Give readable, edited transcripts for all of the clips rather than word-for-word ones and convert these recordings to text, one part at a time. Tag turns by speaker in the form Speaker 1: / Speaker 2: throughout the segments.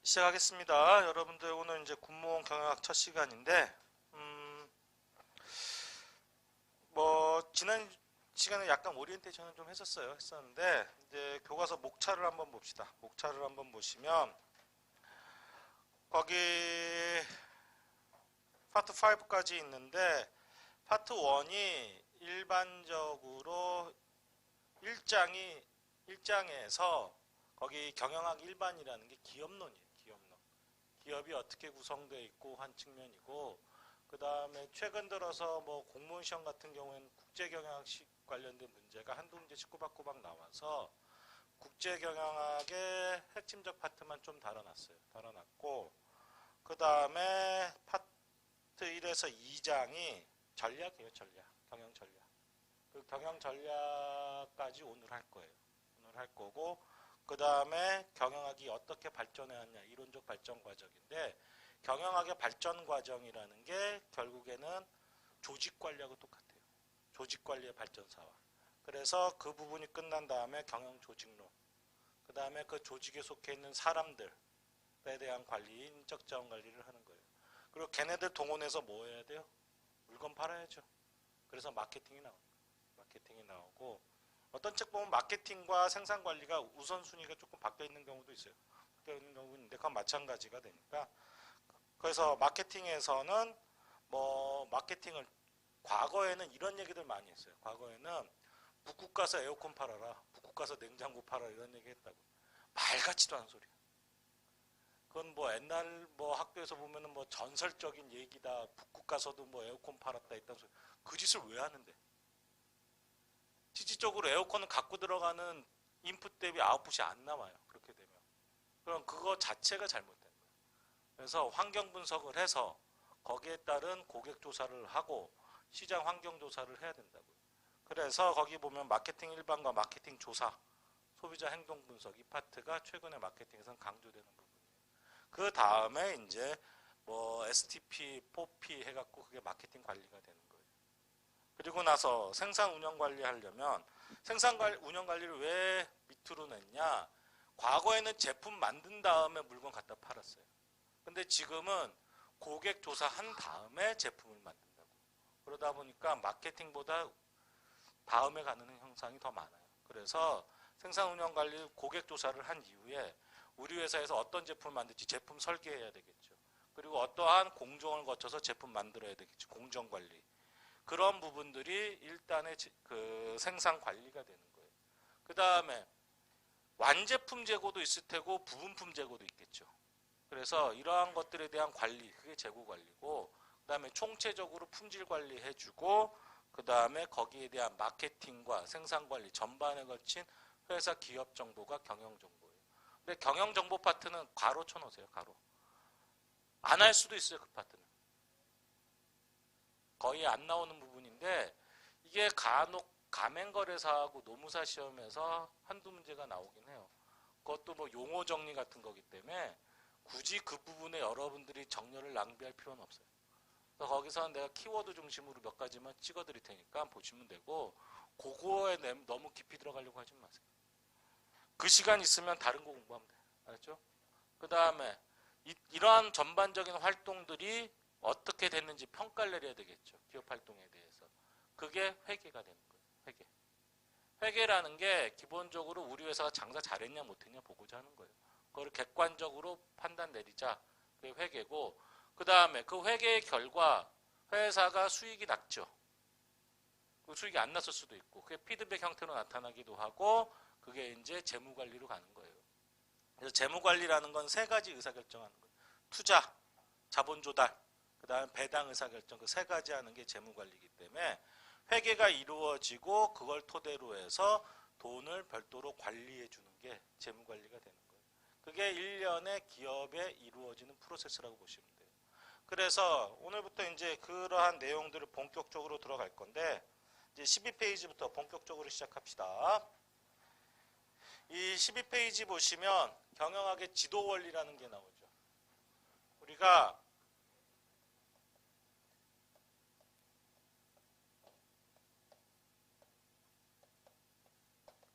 Speaker 1: 시작하겠습니다. 여러분들 오늘 이제 군무원 경영학 첫 시간인데, 지난 시간에 약간 오리엔테이션을 좀 했었는데, 이제 교과서 목차를 한번 봅시다. 목차를 한번 보시면, 거기 파트 5까지 있는데, 파트 1이 일반적으로 1장에서 거기 경영학 일반이라는 게 기업론이에요. 기업이 어떻게 구성되어 있고 한 측면이고, 그 다음에 최근 들어서 뭐 공무원 시험 같은 경우에는 국제경영학식 관련된 문제가 한두 문제씩 꼬박꼬박 나와서 국제경영학의 핵심적 파트만 좀 다뤄놨고, 그 다음에 파트 1에서 2장이 전략이에요. 경영 전략. 그 경영 전략까지 오늘 할 거예요. 오늘 할 거고, 그 다음에 경영학이 어떻게 발전해야 하냐, 이론적 발전 과정인데, 경영학의 발전 과정이라는 게 결국에는 조직관리하고 똑같아요. 조직관리의 발전사와. 그래서 그 부분이 끝난 다음에 경영조직론, 그 다음에 그 조직에 속해 있는 사람들에 대한 관리, 인적 자원 관리를 하는 거예요. 그리고 걔네들 동원해서 뭐 해야 돼요? 물건 팔아야죠. 그래서 마케팅이 나오고, 어떤 책 보면 마케팅과 생산 관리가 우선순위가 조금 바뀌어 있는 경우도 있어요. 바뀌어 있는 경우도 있는데 그건 마찬가지가 되니까. 그래서 마케팅에서는 마케팅을 과거에는 이런 얘기들 많이 했어요. 과거에는 북극 가서 에어컨 팔아라, 북극 가서 냉장고 팔아라, 이런 얘기 했다고. 말 같지도 않은 소리야. 그건 옛날 학교에서 보면은 전설적인 얘기다. 북극 가서도 에어컨 팔았다 했던 소리. 그 짓을 왜 하는데? 실질적으로 에어컨은 갖고 들어가는 인풋 대비 아웃풋이 안 나와요. 그렇게 되면. 그럼 그거 자체가 잘못된 거예요. 그래서 환경 분석을 해서 거기에 따른 고객 조사를 하고 시장 환경 조사를 해야 된다고요. 그래서 거기 보면 마케팅 일반과 마케팅 조사, 소비자 행동 분석, 이 파트가 최근에 마케팅에서는 강조되는 부분이에요. 그 다음에 이제 STP, 4P 해갖고 그게 마케팅 관리가 되는 거예요. 그리고 나서 생산 운영 관리 하려면 생산 운영 관리를 왜 밑으로 냈냐? 과거에는 제품 만든 다음에 물건 갖다 팔았어요. 근데 지금은 고객 조사한 다음에 제품을 만든다고. 그러다 보니까 마케팅보다 다음에 가는 형상이 더 많아요. 그래서 생산 운영 관리 고객 조사를 한 이후에 우리 회사에서 어떤 제품을 만들지 제품 설계해야 되겠죠. 그리고 어떠한 공정을 거쳐서 제품 만들어야 되겠죠. 공정 관리. 그런 부분들이 일단의 그 생산 관리가 되는 거예요. 그 다음에 완제품 재고도 있을 테고 부분품 재고도 있겠죠. 그래서 이러한 것들에 대한 관리, 그게 재고 관리고, 그 다음에 총체적으로 품질 관리해주고, 그 다음에 거기에 대한 마케팅과 생산 관리 전반에 걸친 회사 기업 정보가 경영 정보예요. 근데 경영 정보 파트는 괄호 쳐놓으세요. 괄호. 안 할 수도 있어요. 그 파트는. 거의 안 나오는 부분인데 이게 간혹 가맹거래사하고 노무사 시험에서 한두 문제가 나오긴 해요. 그것도 용어 정리 같은 거기 때문에 굳이 그 부분에 여러분들이 정렬을 낭비할 필요는 없어요. 그래서 거기서는 내가 키워드 중심으로 몇 가지만 찍어드릴 테니까 보시면 되고, 그거에 너무 깊이 들어가려고 하지 마세요. 그 시간 있으면 다른 거 공부하면 돼요. 알았죠? 그 다음에 이러한 전반적인 활동들이 어떻게 됐는지 평가를 내려야 되겠죠. 기업 활동에 대해서. 그게 회계가 되는 거예요. 회계. 회계라는 게 기본적으로 우리 회사가 장사 잘했냐 못했냐 보고자 하는 거예요. 그걸 객관적으로 판단 내리자. 그게 회계고, 그 다음에 그 회계의 결과 회사가 수익이 났죠. 그 수익이 안 났을 수도 있고, 그게 피드백 형태로 나타나기도 하고, 그게 이제 재무관리로 가는 거예요. 그래서 재무관리라는 건 세 가지 의사결정하는 거예요. 투자, 자본 조달, 그 다음에 배당 의사결정, 그 세 가지 하는 게 재무관리이기 때문에 회계가 이루어지고 그걸 토대로 해서 돈을 별도로 관리해 주는 게 재무관리가 되는 거예요. 그게 1년의 기업에 이루어지는 프로세스라고 보시면 돼요. 그래서 오늘부터 이제 그러한 내용들을 본격적으로 들어갈 건데, 이제 12페이지부터 본격적으로 시작합시다. 이 12페이지 보시면 경영학의 지도 원리라는 게 나오죠. 우리가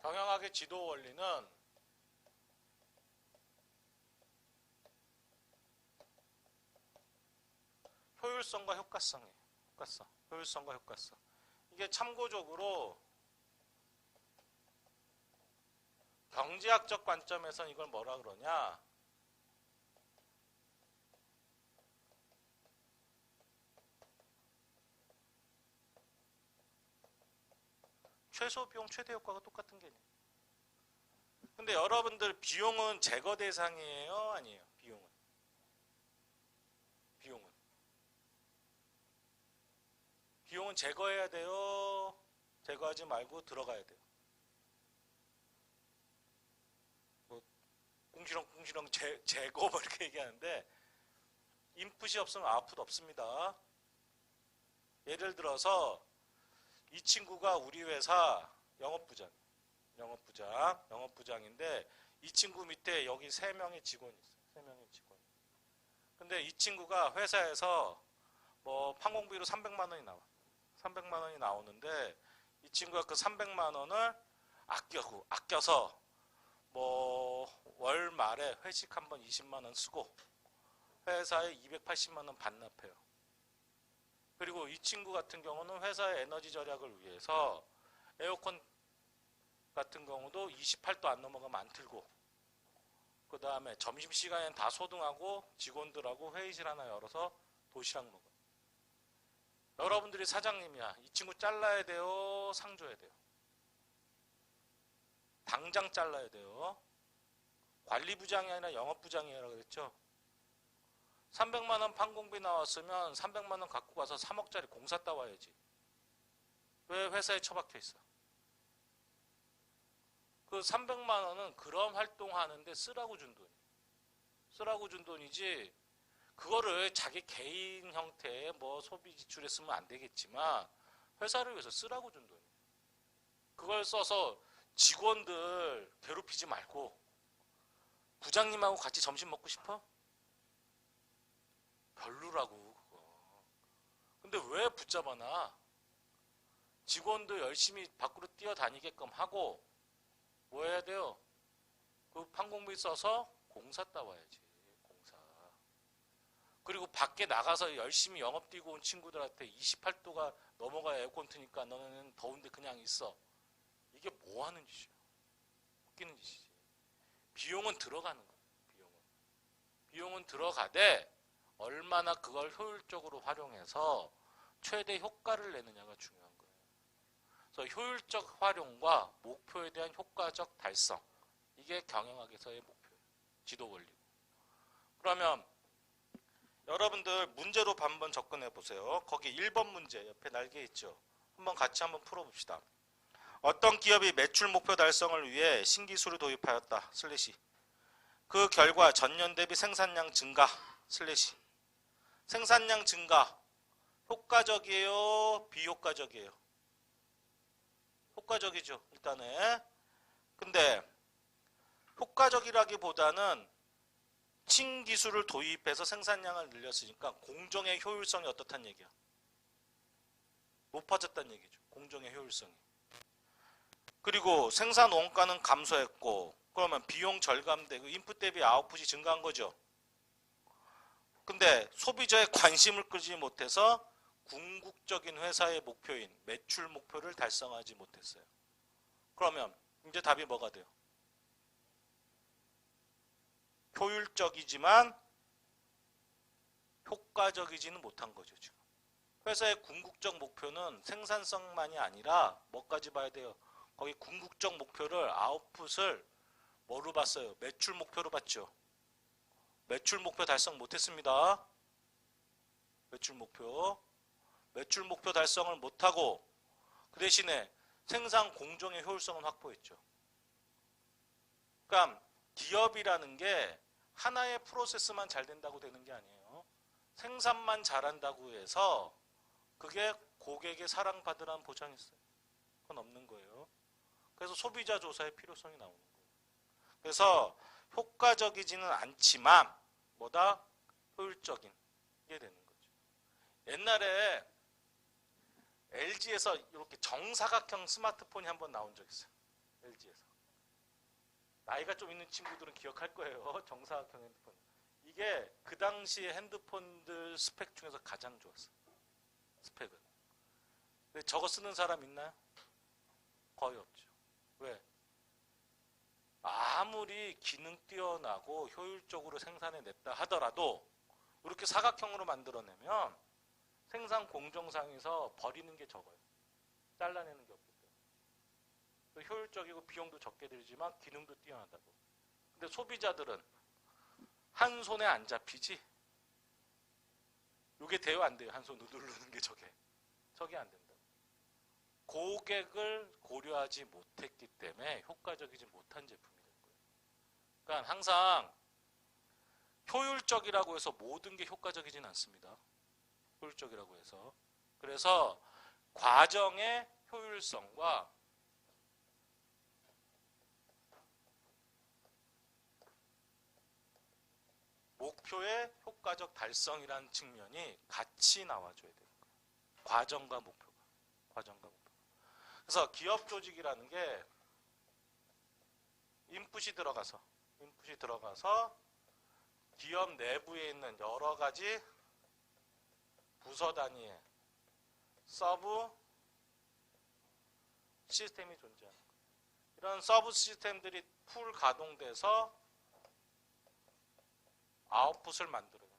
Speaker 1: 경영학의 지도 원리는 효율성과 효과성이에요. 효과성, 효율성과 효과성. 이게 참고적으로 경제학적 관점에서는 이걸 뭐라 그러냐? 최소 비용, 최대 효과가 똑같은 개념. 근데 여러분들 비용은 제거 대상이에요? 아니에요? 비용은. 비용은 제거해야 돼요? 제거하지 말고 들어가야 돼요? 뭐 궁시렁궁시렁 제거 뭐 이렇게 얘기하는데 인풋이 없으면 아웃풋 없습니다. 예를 들어서 이 친구가 우리 회사 영업부장인데 이 친구 밑에 여기 3명의 직원이 있어요. 3명의 직원. 근데 이 친구가 회사에서 뭐 판공비로 300만 원이 나와. 300만 원이 나오는데 이 친구가 그 300만 원을 아껴서 뭐 월 말에 회식 한번 20만 원 쓰고 회사에 280만 원 반납해요. 그리고 이 친구 같은 경우는 회사의 에너지 절약을 위해서 에어컨 같은 경우도 28도 안 넘어가면 안 틀고, 그 다음에 점심시간엔 다 소등하고 직원들하고 회의실 하나 열어서 도시락 먹어요. 여러분들이 사장님이야. 이 친구 잘라야 돼요? 상 줘야 돼요? 당장 잘라야 돼요. 관리부장이 아니라 영업부장이라 그랬죠. 300만 원 판공비 나왔으면 300만 원 갖고 가서 3억짜리 공사 따와야지. 왜 회사에 처박혀 있어? 그 300만 원은 그런 활동하는데 쓰라고 준 돈이에요. 쓰라고 준 돈이지 그거를 자기 개인 형태의 뭐 소비 지출에 쓰면 안 되겠지만 회사를 위해서 쓰라고 준 돈이에요. 그걸 써서 직원들 괴롭히지 말고 부장님하고 같이 점심 먹고 싶어? 별로라고 그거. 근데 왜 붙잡아 놔? 직원도 열심히 밖으로 뛰어다니게끔 하고 뭐 해야 돼요? 그 판공비 써서 공사 따와야지. 공사. 그리고 밖에 나가서 열심히 영업 뛰고 온 친구들한테 28도가 넘어가 에어컨 트니까 너는 더운데 그냥 있어. 이게 뭐 하는 짓이야? 웃기는 짓이지. 비용은 들어가는 거야. 비용은 들어가되 얼마나 그걸 효율적으로 활용해서 최대 효과를 내느냐가 중요한 거예요. 그래서 효율적 활용과 목표에 대한 효과적 달성, 이게 경영학에서의 목표예요. 지도 원리고. 그러면 여러분들 문제로 한번 접근해 보세요. 거기 1번 문제 옆에 날개 있죠. 같이 한번 풀어봅시다. 어떤 기업이 매출 목표 달성을 위해 신기술을 도입하였다. 슬래시. 그 결과 전년 대비 생산량 증가. 슬래시. 생산량 증가. 효과적이에요? 비효과적이에요? 효과적이죠. 일단은. 근데 효과적이라기보다는 신기술을 도입해서 생산량을 늘렸으니까 공정의 효율성이 어떻단 얘기야? 높아졌다는 얘기죠. 공정의 효율성이. 그리고 생산 원가는 감소했고 그러면 비용 절감되고 인풋 대비 아웃풋이 증가한 거죠. 근데 소비자의 관심을 끌지 못해서 궁극적인 회사의 목표인 매출 목표를 달성하지 못했어요. 그러면 이제 답이 뭐가 돼요? 효율적이지만 효과적이지는 못한 거죠. 지금 회사의 궁극적 목표는 생산성만이 아니라 뭐까지 봐야 돼요? 거기 궁극적 목표를 아웃풋을 뭐로 봤어요? 매출 목표로 봤죠. 매출 목표 달성 못했습니다. 매출 목표 달성을 못하고 그 대신에 생산 공정의 효율성은 확보했죠. 그러니까 기업이라는 게 하나의 프로세스만 잘 된다고 되는 게 아니에요. 생산만 잘한다고 해서 그게 고객의 사랑받으라는 보장이 있어요. 그건 없는 거예요. 그래서 소비자 조사의 필요성이 나오는 거예요. 그래서 효과적이지는 않지만 뭐다? 효율적인 게 되는 거죠. 옛날에 LG에서 이렇게 정사각형 스마트폰이 한번 나온 적 있어요. LG에서. 나이가 좀 있는 친구들은 기억할 거예요. 정사각형 핸드폰. 이게 그 당시에 핸드폰들 스펙 중에서 가장 좋았어. 스펙은. 근데 저거 쓰는 사람 있나요? 거의 없죠. 왜? 아무리 기능 뛰어나고 효율적으로 생산해냈다 하더라도 이렇게 사각형으로 만들어내면 생산 공정상에서 버리는 게 적어요. 잘라내는 게 없기 때문에. 효율적이고 비용도 적게 들지만 기능도 뛰어나다고. 근데 소비자들은 한 손에 안 잡히지? 이게 돼요, 안 돼요? 한 손으로 누르는 게 저게 안 된다고. 고객을 고려하지 못했기 때문에 효과적이지 못한 제품이 된 거예요. 그러니까 항상 효율적이라고 해서 모든 게 효과적이진 않습니다. 효율적이라고 해서. 그래서 과정의 효율성과 목표의 효과적 달성이라는 측면이 같이 나와줘야 되는 거예요. 과정과 목표가. 그래서 기업 조직이라는 게 인풋이 들어가서 기업 내부에 있는 여러 가지 부서 단위의 서브 시스템이 존재하는 거예요. 이런 서브 시스템들이 풀 가동돼서 아웃풋을 만들어요.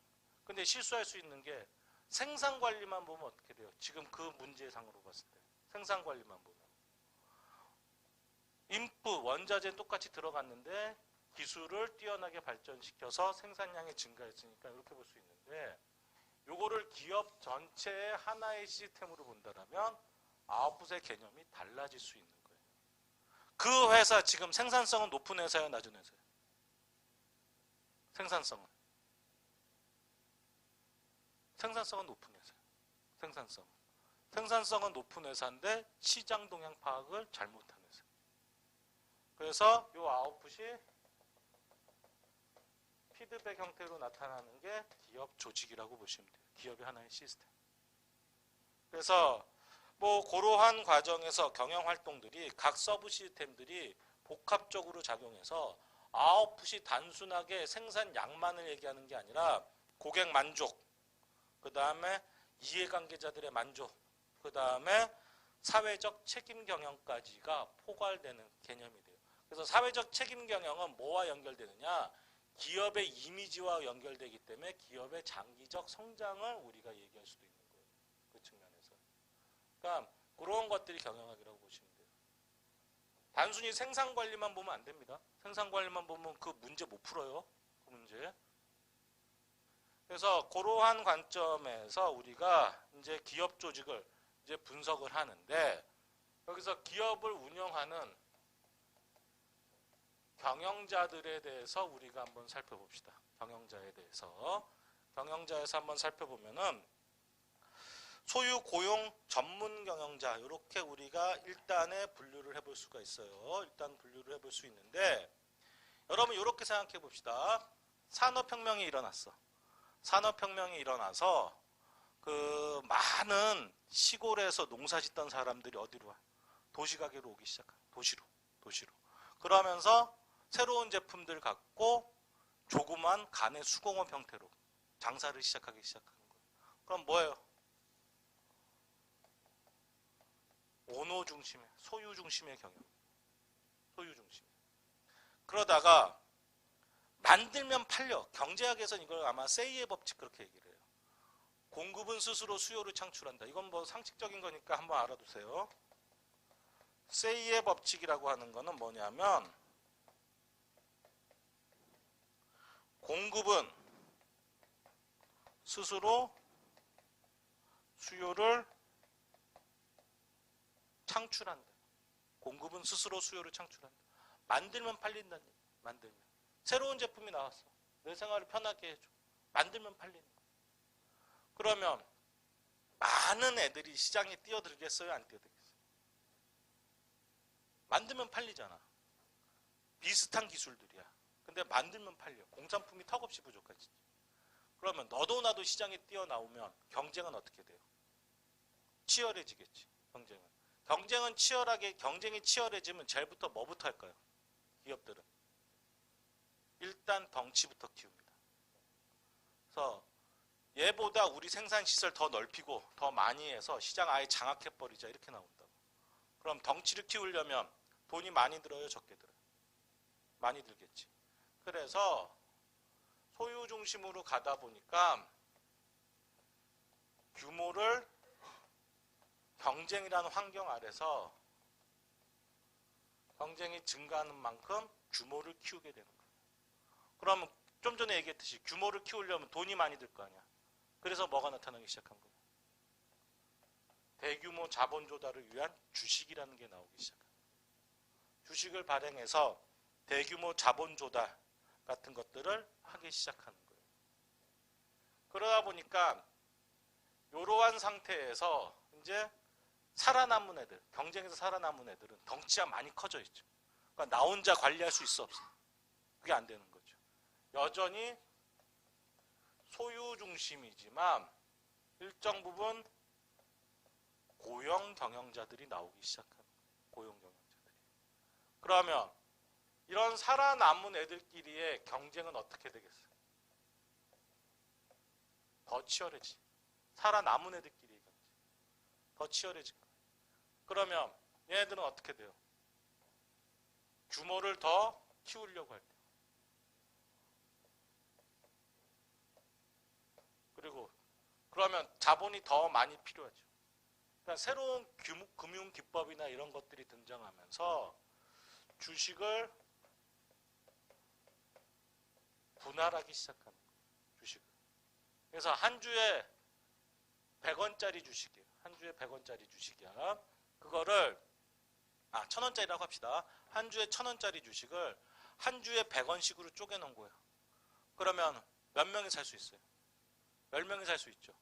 Speaker 1: 근데 실수할 수 있는 게 생산 관리만 보면 어떻게 돼요? 지금 그 문제상으로 봤을 때 생산 관리만 보면 인풋 원자재는 똑같이 들어갔는데 기술을 뛰어나게 발전시켜서 생산량이 증가했으니까 이렇게 볼 수 있는데 요거를 기업 전체의 하나의 시스템으로 본다면 아웃풋의 개념이 달라질 수 있는 거예요. 그 회사 지금 생산성은 높은 회사예요, 낮은 회사예요? 생산성은 높은 회사예요. 생산성은 높은 회사인데 시장 동향 파악을 잘못한 회사. 그래서 이 아웃풋이 피드백 형태로 나타나는 게 기업 조직이라고 보시면 돼요. 기업의 하나의 시스템. 그래서 뭐 그러한 과정에서 경영 활동들이 각 서브 시스템들이 복합적으로 작용해서 아웃풋이 단순하게 생산량만을 얘기하는 게 아니라 고객 만족, 그 다음에 이해관계자들의 만족, 그 다음에 사회적 책임 경영까지가 포괄되는 개념이 돼요. 그래서 사회적 책임 경영은 뭐와 연결되느냐? 기업의 이미지와 연결되기 때문에 기업의 장기적 성장을 우리가 얘기할 수도 있는 거예요. 그 측면에서. 그러니까 그런 것들이 경영학이라고 보시면 돼요. 단순히 생산관리만 보면 안 됩니다. 생산관리만 보면 그 문제 못 풀어요. 그 문제. 그래서 그러한 관점에서 우리가 이제 기업 조직을 이제 분석을 하는데 여기서 기업을 운영하는 경영자들에 대해서 우리가 한번 살펴봅시다. 경영자에서 한번 살펴보면은 소유 고용 전문 경영자 이렇게 우리가 일단에 분류를 해볼 수가 있어요. 일단 분류를 해볼 수 있는데 여러분 이렇게 생각해 봅시다. 산업혁명이 일어났어. 산업혁명이 일어나서 그 많은 시골에서 농사 짓던 사람들이 어디로 와? 도시가게로 오기 시작한 도시로. 그러면서 새로운 제품들 갖고 조그만 간의 수공업 형태로 장사를 시작하기 시작하는 거예요. 그럼 뭐예요? 오너 중심의, 소유 중심의 경영. 소유 중심. 그러다가 만들면 팔려. 경제학에서는 이걸 아마 세이의 법칙 그렇게 얘기를 해요. 공급은 스스로 수요를 창출한다. 이건 뭐 상식적인 거니까 한번 알아두세요. 세이의 법칙이라고 하는 거는 뭐냐면 공급은 스스로 수요를 창출한다. 공급은 스스로 수요를 창출한다. 만들면 팔린다는 얘기. 만들면. 새로운 제품이 나왔어. 내 생활을 편하게 해줘. 만들면 팔리는 거야. 그러면 많은 애들이 시장에 뛰어들겠어요? 안 뛰어들겠어요? 만들면 팔리잖아. 비슷한 기술들이야. 근데 만들면 팔려. 공산품이 턱없이 부족하지. 그러면 너도 나도 시장에 뛰어나오면 경쟁은 어떻게 돼요? 치열해지겠지. 경쟁은 경쟁이 치열해지면 제일부터 뭐부터 할까요? 기업들은 일단 덩치부터 키웁니다. 그래서 얘보다 우리 생산시설 더 넓히고 더 많이 해서 시장 아예 장악해버리자 이렇게 나온다고. 그럼 덩치를 키우려면 돈이 많이 들어요, 적게 들어요? 많이 들겠지. 그래서 소유 중심으로 가다 보니까 규모를 경쟁이라는 환경 아래서 경쟁이 증가하는 만큼 규모를 키우게 되는 거예요. 그러면 좀 전에 얘기했듯이 규모를 키우려면 돈이 많이 들 거 아니야. 그래서 뭐가 나타나기 시작한 거예요? 대규모 자본 조달을 위한 주식이라는 게 나오기 시작한 거예요. 주식을 발행해서 대규모 자본 조달 같은 것들을 하기 시작하는 거예요. 그러다 보니까 이러한 상태에서 이제 살아남은 애들, 경쟁에서 살아남은 애들은 덩치가 많이 커져 있죠. 그러니까 나 혼자 관리할 수 있어 없어? 그게 안 되는 거죠. 여전히 소유 중심이지만 일정 부분 고용 경영자들이 나오기 시작하는 거예요. 고용 경영자들이. 그러면 이런 살아남은 애들끼리의 경쟁은 어떻게 되겠어요? 더 치열해지. 살아남은 애들끼리의 경쟁. 더 치열해질 거예요. 그러면 얘네들은 어떻게 돼요? 규모를 더 키우려고 할 때. 그리고 그러면 자본이 더 많이 필요하죠. 그러니까 새로운 금융 기법이나 이런 것들이 등장하면서 주식을 분할하기 시작하는 거예요. 주식을. 그래서 한 주에 100원짜리 주식이에요. 한 주에 100원짜리 주식이야. 그거를 1000원짜리라고 합시다. 한 주에 1000원짜리 주식을 한 주에 100원씩으로 쪼개놓은 거예요. 그러면 몇 명이 살 수 있어요? 10명이 살 수 있죠.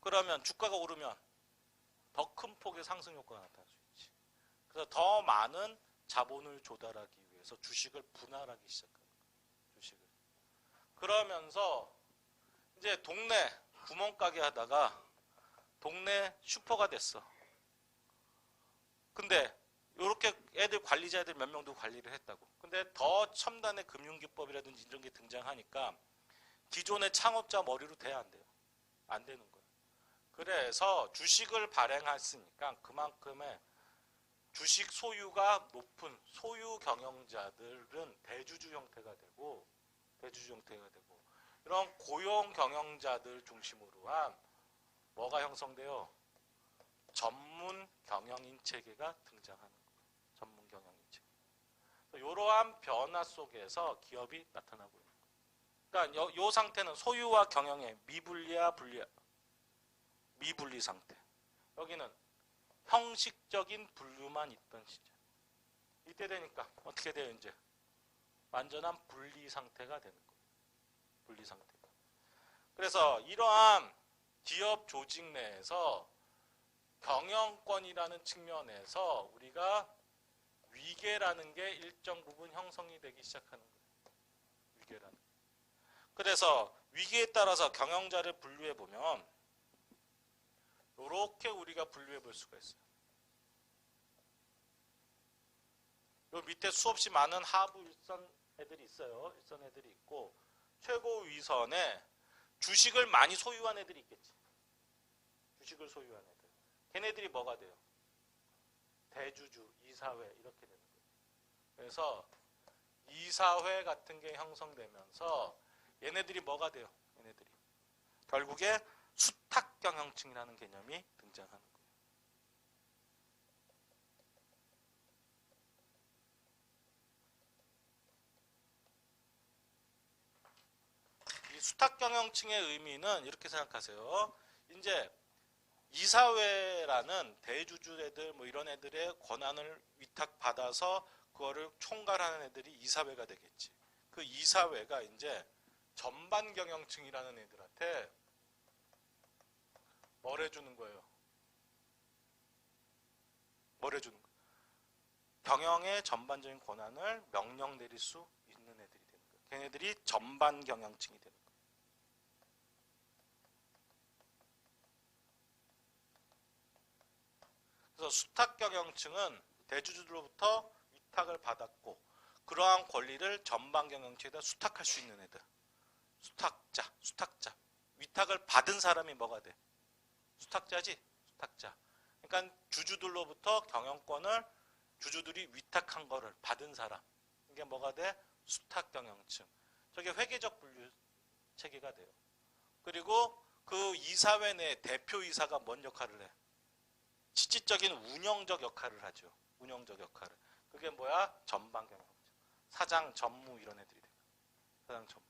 Speaker 1: 그러면 주가가 오르면 더 큰 폭의 상승 효과가 나타날 수 있지. 그래서 더 많은 자본을 조달하기 위해서 주식을 분할하기 시작하는 거예요. 주식을. 그러면서 이제 동네 구멍가게 하다가 동네 슈퍼가 됐어. 근데 이렇게 애들 관리자들 몇 명도 관리를 했다고. 근데 더 첨단의 금융기법이라든지 이런 게 등장하니까 기존의 창업자 머리로 돼야 안 돼요. 안 되는 거예요. 그래서 주식을 발행했으니까 그만큼의 주식 소유가 높은 소유 경영자들은 대주주 형태가 되고 이런 고용 경영자들 중심으로 한 뭐가 형성돼요? 전문 경영인 체계가 등장하는 거예요. 전문 경영인 체계. 이러한 변화 속에서 기업이 나타나고 있는 거예요. 그러니까 이 상태는 소유와 경영의 미분리 상태. 여기는 형식적인 분류만 있던 시절. 이때 되니까 어떻게 돼요? 이제 완전한 분리 상태가 되는 거예요. 분리 상태가. 그래서 이러한 기업 조직 내에서 경영권이라는 측면에서 우리가 위계라는 게 일정 부분 형성이 되기 시작하는 거예요. 위계라는. 그래서 위계에 따라서 경영자를 분류해 보면 이렇게 우리가 분류해 볼 수가 있어요. 요 밑에 수없이 많은 하부 일선 애들이 있어요. 일선 애들이 있고 최고 위선에 주식을 많이 소유한 애들이 있겠지. 주식을 소유한 애들. 걔네들이 뭐가 돼요? 대주주, 이사회 이렇게 되는 거예요. 그래서 이사회 같은 게 형성되면서 얘네들이 뭐가 돼요? 얘네들이 결국에 수탁경영층이라는 개념이 등장하는 거예요. 이 수탁경영층의 의미는 이렇게 생각하세요. 이제 이사회라는 대주주애들 뭐 이런 애들의 권한을 위탁받아서 그거를 총괄하는 애들이 이사회가 되겠지. 그 이사회가 이제 전반 경영층이라는 애들한테 뭘 해주는 거예요? 뭘 해주는 거예요? 경영의 전반적인 권한을 명령 내릴 수 있는 애들이 되는 거예요. 걔네들이 전반 경영층이 되는 거예요. 그래서 수탁 경영층은 대주주들로부터 위탁을 받았고 그러한 권리를 전반 경영층에다 수탁할 수 있는 애들. 수탁자. 위탁을 받은 사람이 뭐가 돼? 수탁자지? 수탁자. 그러니까 주주들로부터 경영권을 주주들이 위탁한 거를 받은 사람. 이게 뭐가 돼? 수탁경영층. 저게 회계적 분류 체계가 돼요. 그리고 그 이사회 내 대표이사가 뭔 역할을 해? 실질적인 운영적 역할을 하죠. 운영적 역할을. 그게 뭐야? 전반경영층. 사장, 전무 이런 애들이 돼요. 사장, 전무.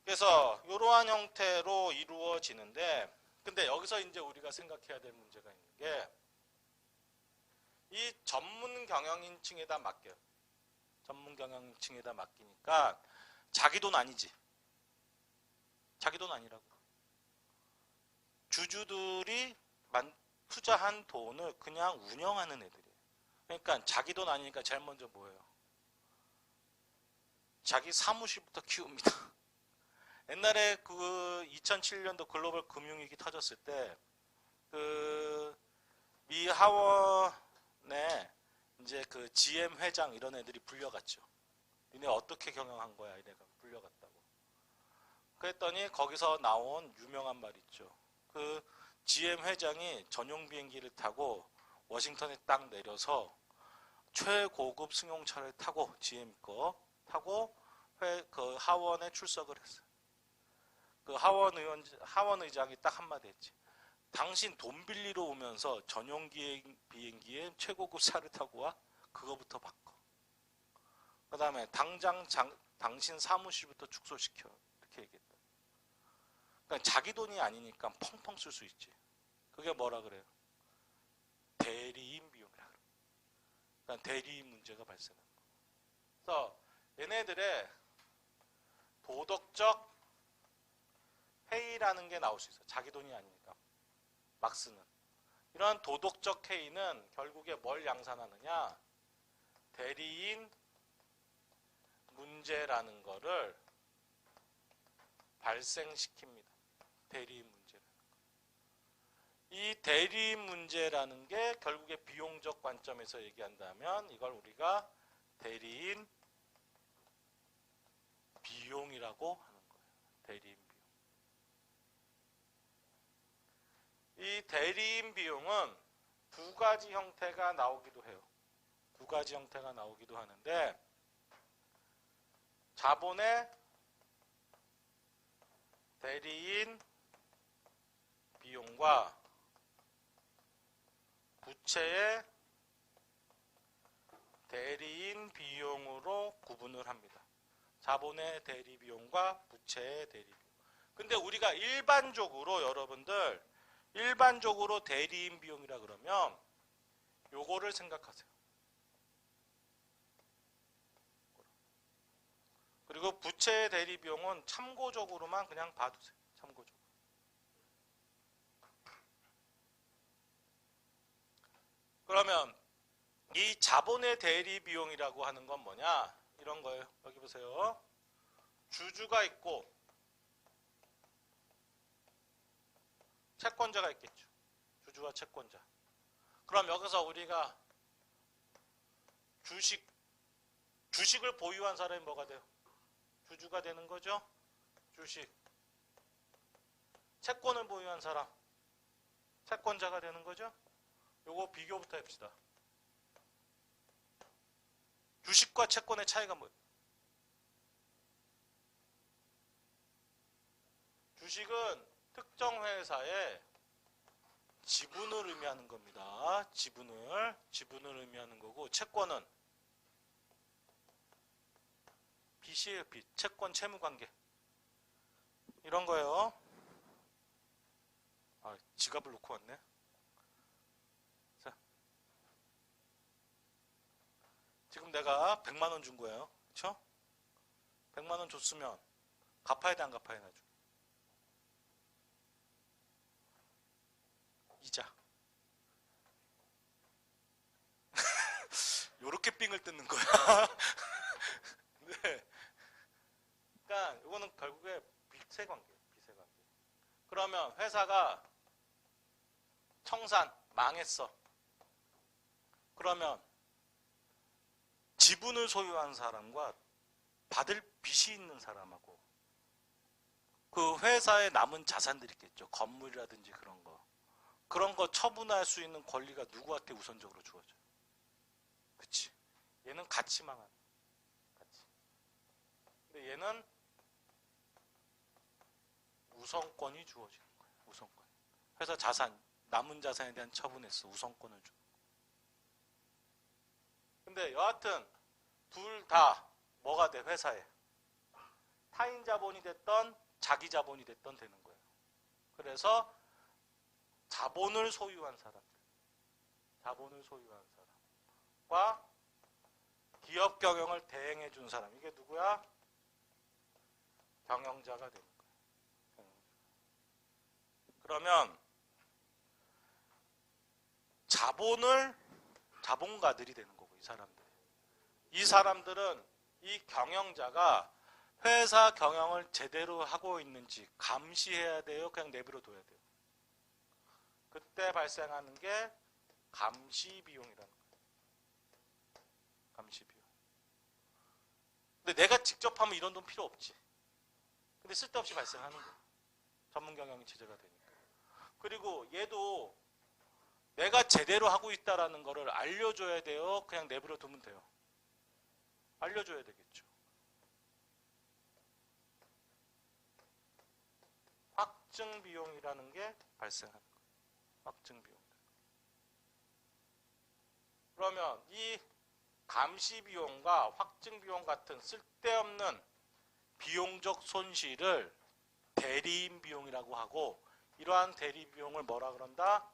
Speaker 1: 그래서 이러한 형태로 이루어지는데, 근데 여기서 이제 우리가 생각해야 될 문제가 있는 게, 이 전문 경영인층에다 맡겨요. 전문 경영인층에다 맡기니까 자기 돈 아니지. 자기 돈 아니라고. 주주들이 투자한 돈을 그냥 운영하는 애들이에요. 그러니까 자기 돈 아니니까 제일 먼저 뭐예요? 자기 사무실부터 키웁니다. 옛날에 그 2007년도 글로벌 금융위기 터졌을 때 그 미 하원에 이제 그 GM 회장 이런 애들이 불려갔죠. 니네 어떻게 경영한 거야? 이래가 불려갔다고. 그랬더니 거기서 나온 유명한 말 있죠. 그 GM 회장이 전용 비행기를 타고 워싱턴에 딱 내려서 최고급 승용차를 타고 GM 거 타고 그 하원에 출석을 했어요. 그 하원 의장이 딱 한마디 했지. 당신 돈 빌리러 오면서 전용 비행기에 최고급 차를 타고 와? 그거부터 바꿔. 그 다음에 당장 당신 사무실부터 축소시켜. 이렇게 얘기했다. 그러니까 자기 돈이 아니니까 펑펑 쓸 수 있지. 그게 뭐라 그래요? 대리인 비용이라 그래요. 그러니까 대리인 문제가 발생하는 거예요. 그래서 얘네들의 도덕적 해이라는 게 나올 수 있어요. 자기 돈이 아니니까 막 쓰는. 이런 도덕적 해이는 결국에 뭘 양산하느냐? 대리인 문제라는 거를 발생시킵니다. 대리인 문제라는 거. 이 대리인 문제라는 게 결국에 비용적 관점에서 얘기한다면 이걸 우리가 대리인 비용이라고 하는 거예요. 대리인 비용. 이 대리인 비용은 두 가지 형태가 나오기도 해요. 두 가지 형태가 나오기도 하는데 자본의 대리인 비용과 부채의 대리인 비용으로 구분을 합니다. 자본의 대리 비용과 부채의 대리 비용. 근데 우리가 일반적으로 여러분들 일반적으로 대리인 비용이라 그러면 요거를 생각하세요. 그리고 부채의 대리 비용은 참고적으로만 그냥 봐두세요. 참고적으로. 그러면 이 자본의 대리 비용이라고 하는 건 뭐냐? 이런 거예요. 여기 보세요. 주주가 있고 채권자가 있겠죠. 주주와 채권자. 그럼 여기서 우리가 주식을 보유한 사람이 뭐가 돼요? 주주가 되는 거죠. 주식. 채권을 보유한 사람. 채권자가 되는 거죠. 요거 비교부터 합시다. 주식과 채권의 차이가 뭐예요? 주식은 특정 회사의 지분을 의미하는 겁니다. 지분을 의미하는 거고 채권은 빚이에요. 빚. 채권 채무관계. 이런 거예요. 아, 지갑을 놓고 왔네. 자, 지금 내가 100만 원 준 거예요. 그렇죠? 100만 원 줬으면 갚아야 돼, 안 갚아야 돼? 나중에. 이자. 요렇게 삥을 뜯는 거야. 네. 그러니까 이거는 결국에 빚의 관계예요. 빚의 관계. 그러면 회사가 청산 망했어. 그러면 지분을 소유한 사람과 받을 빚이 있는 사람하고 회사에 남은 자산들이 있겠죠. 건물이라든지 그런 거. 그런 거 처분할 수 있는 권리가 누구한테 우선적으로 주어져요? 그치? 얘는 같이 망하는 거야. 같이. 근데 얘는 우선권이 주어지는 거야. 우선권. 회사 자산, 남은 자산에 대한 처분에서 우선권을 줘. 근데 여하튼 둘 다 뭐가 돼? 회사에. 타인 자본이 됐던 자기 자본이 됐던 되는 거예요. 그래서 자본을 소유한 사람들. 자본을 소유한 사람과 기업 경영을 대행해 준 사람. 이게 누구야? 경영자가 되는 거예요. 그러면 자본가들이 되는 거고, 이 사람들. 이 사람들은 이 경영자가 회사 경영을 제대로 하고 있는지 감시해야 돼요? 그냥 내버려둬야 돼요? 그때 발생하는 게 감시 비용이라는 거예요. 감시 비용. 근데 내가 직접 하면 이런 돈 필요 없지. 근데 쓸데없이 발생하는 거예요. 전문 경영이 제재가 되니까. 그리고 얘도 내가 제대로 하고 있다라는 거를 알려줘야 돼요? 그냥 내버려 두면 돼요? 알려줘야 되겠죠. 확증 비용이라는 게 발생하는 거예요. 확증 비용. 그러면 이 감시 비용과 확증 비용 같은 쓸데없는 비용적 손실을 대리인 비용이라고 하고, 이러한 대리 비용을 뭐라 그런다?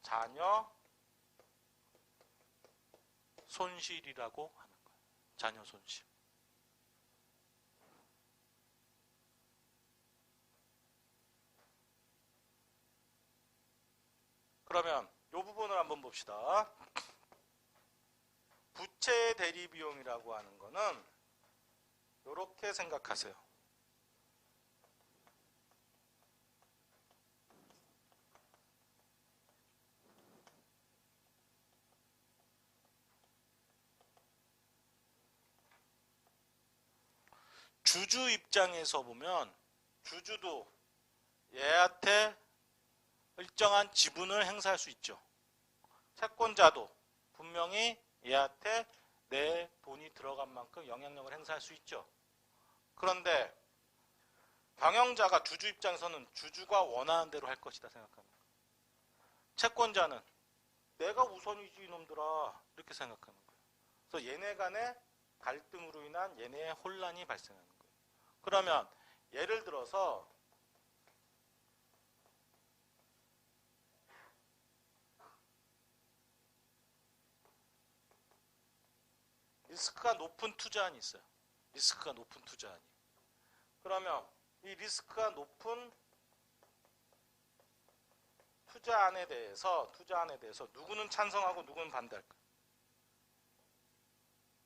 Speaker 1: 자녀 손실이라고 하는 거예요. 자녀 손실. 그러면 이 부분을 한번 봅시다. 부채 대리 비용이라고 하는 거는 이렇게 생각하세요. 주주 입장에서 보면 주주도 얘한테 일정한 지분을 행사할 수 있죠. 채권자도 분명히 얘한테 내 돈이 들어간 만큼 영향력을 행사할 수 있죠. 그런데 경영자가 주주 입장에서는 주주가 원하는 대로 할 것이다 생각합니다. 채권자는 내가 우선이지 이놈들아 이렇게 생각하는 거예요. 그래서 얘네 간의 갈등으로 인한 얘네의 혼란이 발생하는 거예요. 그러면 예를 들어서 리스크가 높은 투자안이 있어요. 리스크가 높은 투자안이. 그러면 이 리스크가 높은 투자안에 대해서 누구는 찬성하고 누구는 반대할까요?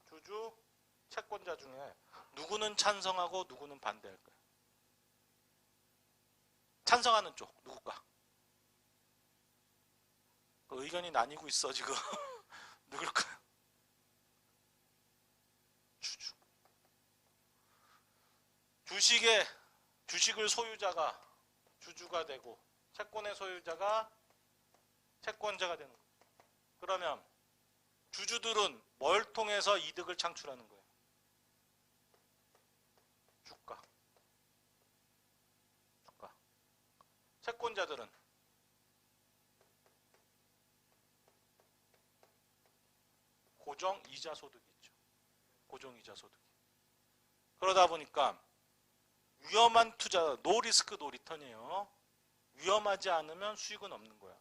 Speaker 1: 주주, 채권자 중에 누구는 찬성하고 누구는 반대할까요? 찬성하는 쪽 누굴까? 의견이 나뉘고 있어 지금. 누굴까요? 주주. 주식을 소유자가 주주가 되고 채권의 소유자가 채권자가 되는 거예요. 그러면 주주들은 뭘 통해서 이득을 창출하는 거예요? 주가. 채권자들은 고정이자 소득이 있죠. 고정이자 소득. 그러다 보니까 위험한 투자, 노 리스크 노 리턴이에요. 위험하지 않으면 수익은 없는 거야.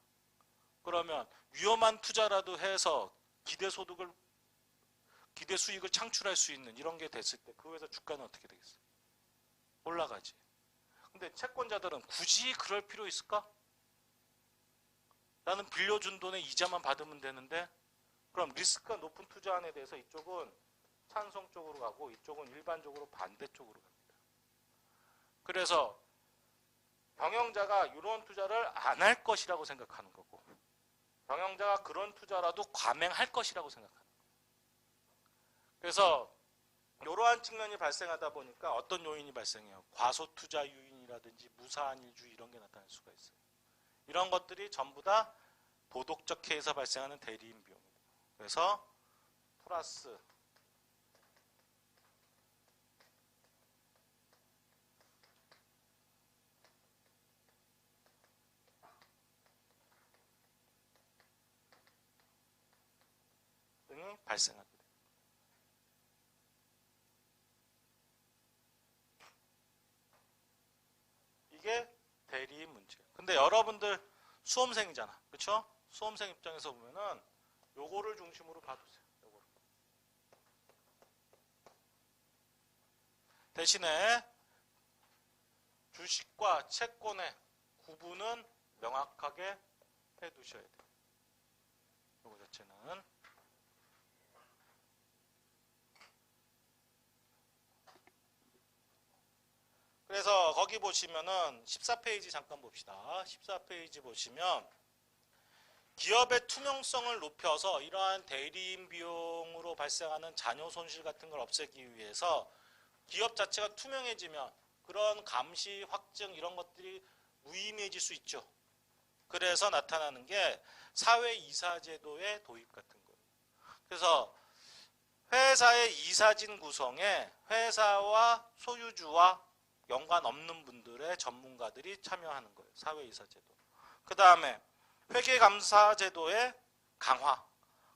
Speaker 1: 그러면 위험한 투자라도 해서 기대 수익을 창출할 수 있는 이런 게 됐을 때 그 회사 주가는 어떻게 되겠어요? 올라가지. 근데 채권자들은 굳이 그럴 필요 있을까? 나는 빌려준 돈에 이자만 받으면 되는데, 그럼 리스크가 높은 투자안에 대해서 이쪽은 찬성 쪽으로 가고 이쪽은 일반적으로 반대 쪽으로 갑니다. 그래서 경영자가 이런 투자를 안 할 것이라고 생각하는 거고, 경영자가 그런 투자라도 감행할 것이라고 생각하는 거예요. 그래서 이러한 측면이 발생하다 보니까 어떤 요인이 발생해요? 과소투자 요인이라고 일반론이라든지 무사한 일주의 이런 게 나타날 수가 있어요. 이런 것들이 전부 다 도덕적 해에서 발생하는 대리인 비용이에요. 그래서 플러스 등이 발생하게 돼요. 이게 대리인 문제예요. 근데 여러분들 수험생이잖아. 그렇죠? 수험생 입장에서 보면은 요거를 중심으로 봐주세요. 요거를. 대신에 주식과 채권의 구분은 명확하게 해두셔야 돼요. 요거 자체는. 그래서 거기 보시면은 14페이지 잠깐 봅시다. 14페이지 보시면 기업의 투명성을 높여서 이러한 대리인 비용으로 발생하는 잔여 손실 같은 걸 없애기 위해서 기업 자체가 투명해지면 그런 감시, 확증 이런 것들이 무의미해질 수 있죠. 그래서 나타나는 게 사회이사제도의 도입 같은 거예요. 그래서 회사의 이사진 구성에 회사와 소유주와 연관 없는 분들의 전문가들이 참여하는 거예요. 사회이사제도. 그 다음에 회계감사제도의 강화.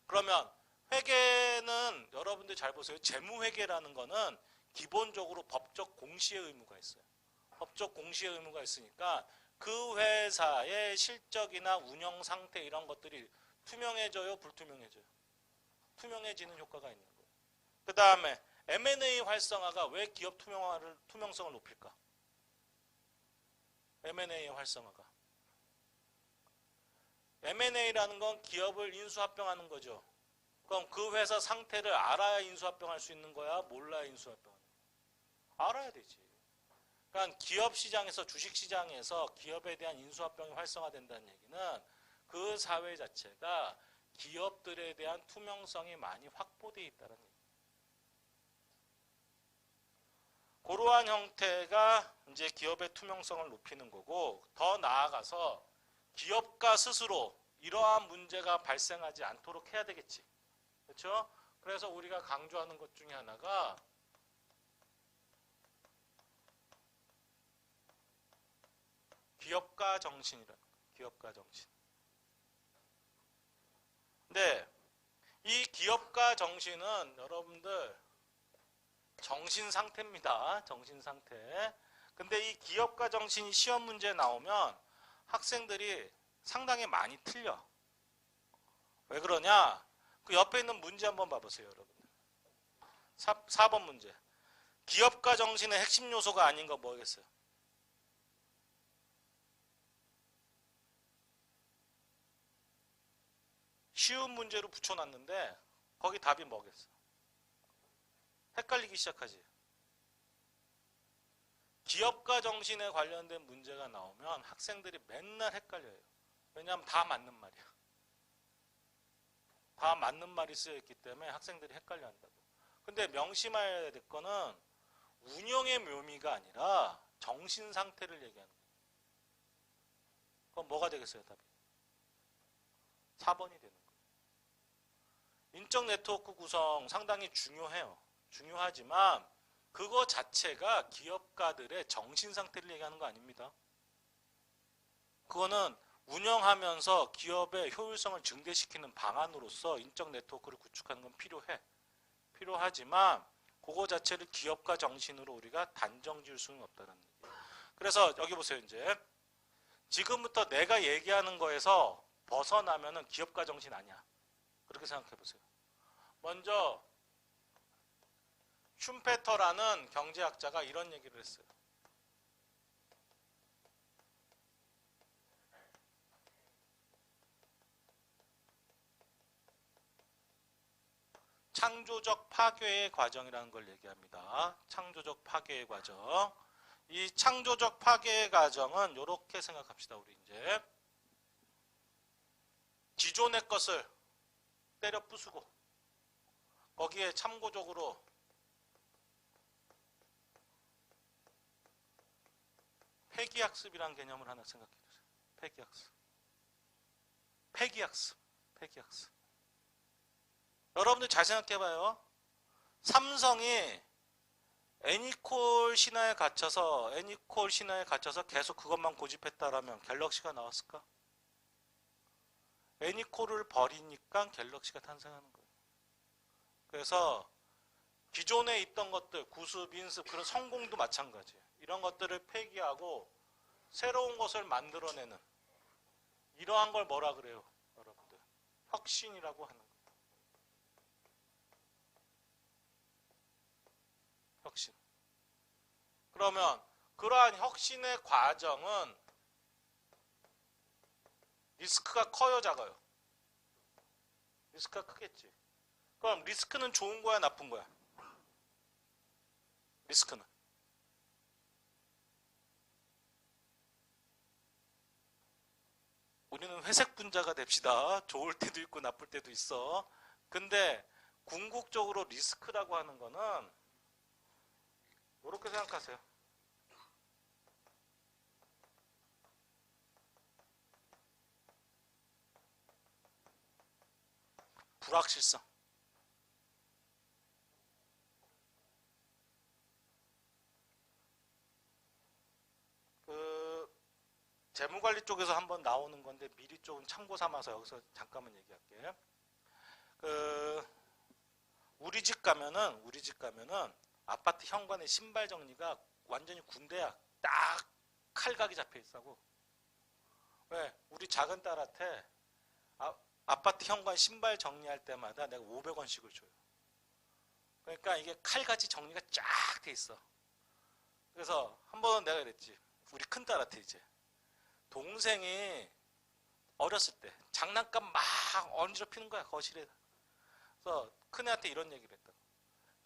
Speaker 1: 그러면 회계는 여러분들 잘 보세요. 재무회계라는 거는 기본적으로 법적 공시의 의무가 있어요. 법적 공시의 의무가 있으니까 그 회사의 실적이나 운영 상태 이런 것들이 투명해져요? 불투명해져요? 투명해지는 효과가 있는 거예요. 그 다음에 M&A 활성화가 왜 기업 투명성을 높일까? M&A 활성화가. M&A라는 건 기업을 인수합병하는 거죠. 그럼 그 회사 상태를 알아야 인수합병할 수 있는 거야? 몰라야 인수합병하는 거야? 알아야 되지. 그러니까 기업 시장에서 주식 시장에서 기업에 대한 인수합병이 활성화된다는 얘기는 그 사회 자체가 기업들에 대한 투명성이 많이 확보되어 있다는 얘기예요. 그러한 형태가 이제 기업의 투명성을 높이는 거고, 더 나아가서 기업가 스스로 이러한 문제가 발생하지 않도록 해야 되겠지. 그렇죠? 그래서 우리가 강조하는 것 중에 하나가 기업가 정신이라는 거예요. 기업가 정신. 근데 이 기업가 정신은 여러분들 정신 상태입니다. 정신 상태. 근데 이 기업가 정신이 시험 문제에 나오면 학생들이 상당히 많이 틀려. 왜 그러냐? 그 옆에 있는 문제 한번 봐보세요, 여러분. 4번 문제. 기업가 정신의 핵심 요소가 아닌 거 뭐겠어요? 쉬운 문제로 붙여놨는데 거기 답이 뭐겠어? 헷갈리기 시작하지. 기업가 정신에 관련된 문제가 나오면 학생들이 맨날 헷갈려요. 왜냐하면 다 맞는 말이야. 다 맞는 말이 쓰여있기 때문에 학생들이 헷갈려 한다고. 근데 명심해야 될 거는 운영의 묘미가 아니라 정신 상태를 얘기하는 거예요. 그럼 뭐가 되겠어요, 답이? 4번이 되는 거예요. 인적 네트워크 구성 상당히 중요해요. 중요하지만 그거 자체가 기업가들의 정신 상태를 얘기하는 거 아닙니다. 그거는 운영하면서 기업의 효율성을 증대시키는 방안으로서 인적 네트워크를 구축하는 건 필요해. 필요하지만 그거 자체를 기업가 정신으로 우리가 단정 지을 수는 없다는 얘기예요. 그래서 여기 보세요. 이제 지금부터 내가 얘기하는 거에서 벗어나면은 기업가 정신 아니야. 그렇게 생각해 보세요. 먼저 슌페터라는 경제학자가 이런 얘기를 했어요. 창조적 파괴의 과정이라는 걸 얘기합니다. 창조적 파괴의 과정. 이 창조적 파괴의 과정은 이렇게 생각합시다. 우리 이제 기존의 것을 때려 부수고 거기에 참고적으로 폐기학습이라는 개념을 하나 생각해 보세요. 폐기학습. 폐기학습. 폐기학습. 여러분들 잘 생각해 봐요. 삼성이 애니콜 신화에 갇혀서 계속 그것만 고집했다라면 갤럭시가 나왔을까? 애니콜을 버리니까 갤럭시가 탄생하는 거예요. 그래서 기존에 있던 것들, 구습, 인습, 그런 성공도 마찬가지예요. 이런 것들을 폐기하고 새로운 것을 만들어내는 이러한 걸 뭐라 그래요? 여러분들. 혁신이라고 하는 거예요. 혁신. 그러면 그러한 혁신의 과정은 리스크가 커요, 작아요? 리스크가 크겠지. 그럼 리스크는 좋은 거야, 나쁜 거야? 리스크는. 우리는 회색 분자가 됩시다. 좋을 때도 있고 나쁠 때도 있어. 근데 궁극적으로 리스크라고 하는 거는 이렇게 생각하세요. 불확실성. 재무관리 쪽에서 한번 나오는 건데 미리 조금 참고 삼아서 여기서 잠깐만 얘기할게요. 우리 집 가면은 아파트 현관에 신발 정리가 완전히 군대야. 딱 칼각이 잡혀 있다고. 왜? 우리 작은 딸한테 아파트 현관 신발 정리할 때마다 내가 500원씩을 줘요. 그러니까 이게 칼같이 정리가 쫙 돼 있어. 그래서 한 번은 내가 그랬지. 우리 큰 딸한테 이제. 동생이 어렸을 때 장난감 막 얹어피는 거야, 거실에. 그래서 큰애한테 이런 얘기를 했다고.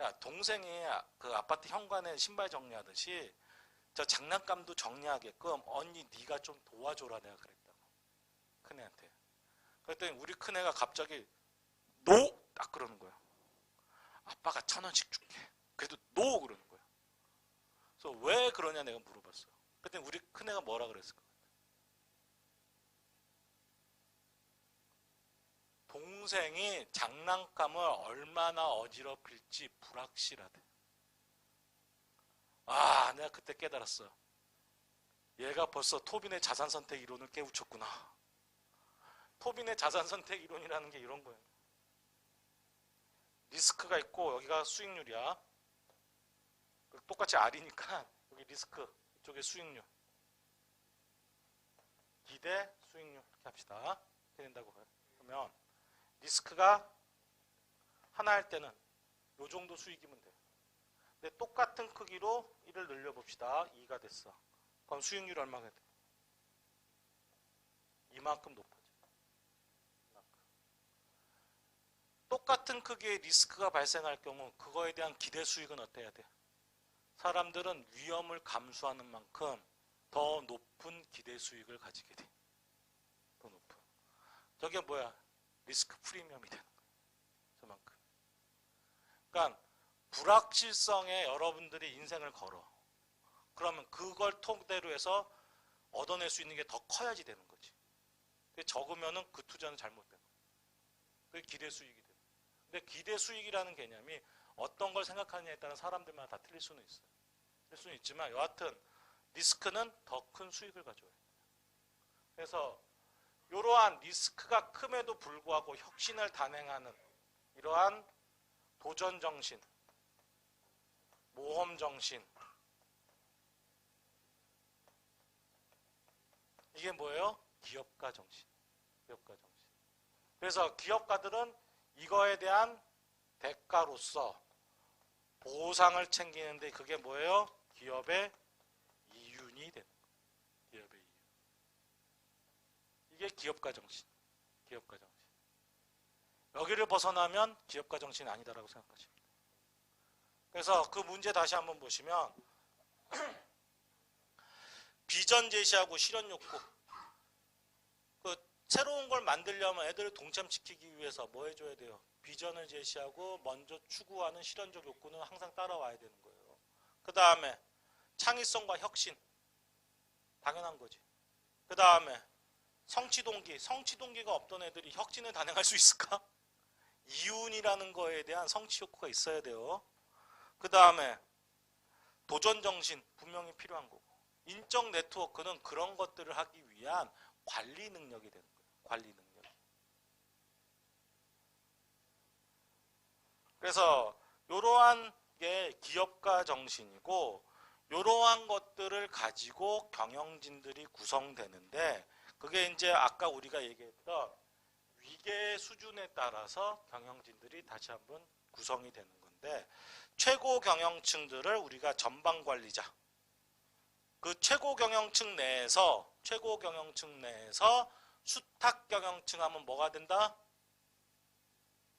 Speaker 1: 야, 동생이 그 아파트 현관에 신발 정리하듯이 저 장난감도 정리하게끔 언니 네가 좀 도와줘라, 내가 그랬다고. 큰애한테. 그랬더니 우리 큰애가 갑자기 노! 딱 그러는 거야. 아빠가 1,000원씩 줄게. 그래도 노! 그러는 거야. 그래서 왜 그러냐 내가 물어봤어. 그랬더니 우리 큰애가 뭐라 그랬을까? 동생이 장난감을 얼마나 어지럽힐지 불확실하대. 아, 내가 그때 깨달았어. 얘가 벌써 토빈의 자산선택 이론을 깨우쳤구나. 토빈의 자산선택 이론이라는 게 이런 거예요. 리스크가 있고 여기가 수익률이야. 똑같이 R이니까 여기 리스크, 이쪽에 수익률. 기대, 수익률 이렇게 합시다. 이렇게 된다고 해요. 그러면 리스크가 하나 할 때는 요 정도 수익이면 돼요. 근데 똑같은 크기로 1을 늘려봅시다. 2가 됐어. 그럼 수익률이 얼마가 돼? 이만큼 높아져. 이만큼. 똑같은 크기의 리스크가 발생할 경우 그거에 대한 기대 수익은 어때야 돼? 사람들은 위험을 감수하는 만큼 더 높은 기대 수익을 가지게 돼. 더 높은. 저게 뭐야? 리스크 프리미엄이 되는 거예요. 저만큼. 그러니까 불확실성에 여러분들이 인생을 걸어. 그러면 그걸 토대로 해서 얻어낼 수 있는 게 더 커야지 되는 거지. 근데 적으면은 그 투자는 잘못된 거예요. 그게 기대 수익이 돼요. 근데 기대 수익이라는 개념이 어떤 걸 생각하느냐에 따라 사람들마다 다 틀릴 수는 있어요. 틀릴 수는 있지만 여하튼 리스크는 더 큰 수익을 가져와요. 그래서 이러한 리스크가 큼에도 불구하고 혁신을 단행하는 이러한 도전정신, 모험정신, 이게 뭐예요? 기업가 정신. 기업가 정신. 그래서 기업가들은 이거에 대한 대가로서 보상을 챙기는데 그게 뭐예요? 기업의 이윤이 되는 거예요. 기업의 이윤. 이게 기업가 정신. 기업가 정신. 여기를 벗어나면 기업가 정신이 아니다라고 생각하십니다. 그래서 그 문제 다시 한번 보시면 비전 제시하고 실현 욕구. 그 새로운 걸 만들려면 애들을 동참시키기 위해서 뭐 해줘야 돼요? 비전을 제시하고 먼저 추구하는 실현적 욕구는 항상 따라와야 되는 거예요. 그 다음에 창의성과 혁신. 당연한 거지. 그 다음에 성취동기. 성취동기가 없던 애들이 혁신을 단행할 수 있을까? 이윤이라는 거에 대한 성취 욕구가 있어야 돼요. 그 다음에 도전정신 분명히 필요한 거고, 인적 네트워크는 그런 것들을 하기 위한 관리 능력이 되는 거예요. 관리 능력. 그래서 이러한 게 기업가 정신이고, 이러한 것들을 가지고 경영진들이 구성되는데, 그게 이제 아까 우리가 얘기했던 위계 수준에 따라서 경영진들이 다시 한번 구성이 되는 건데, 최고 경영층들을 우리가 전방관리자, 그 최고 경영층 내에서 수탁 경영층 하면 뭐가 된다?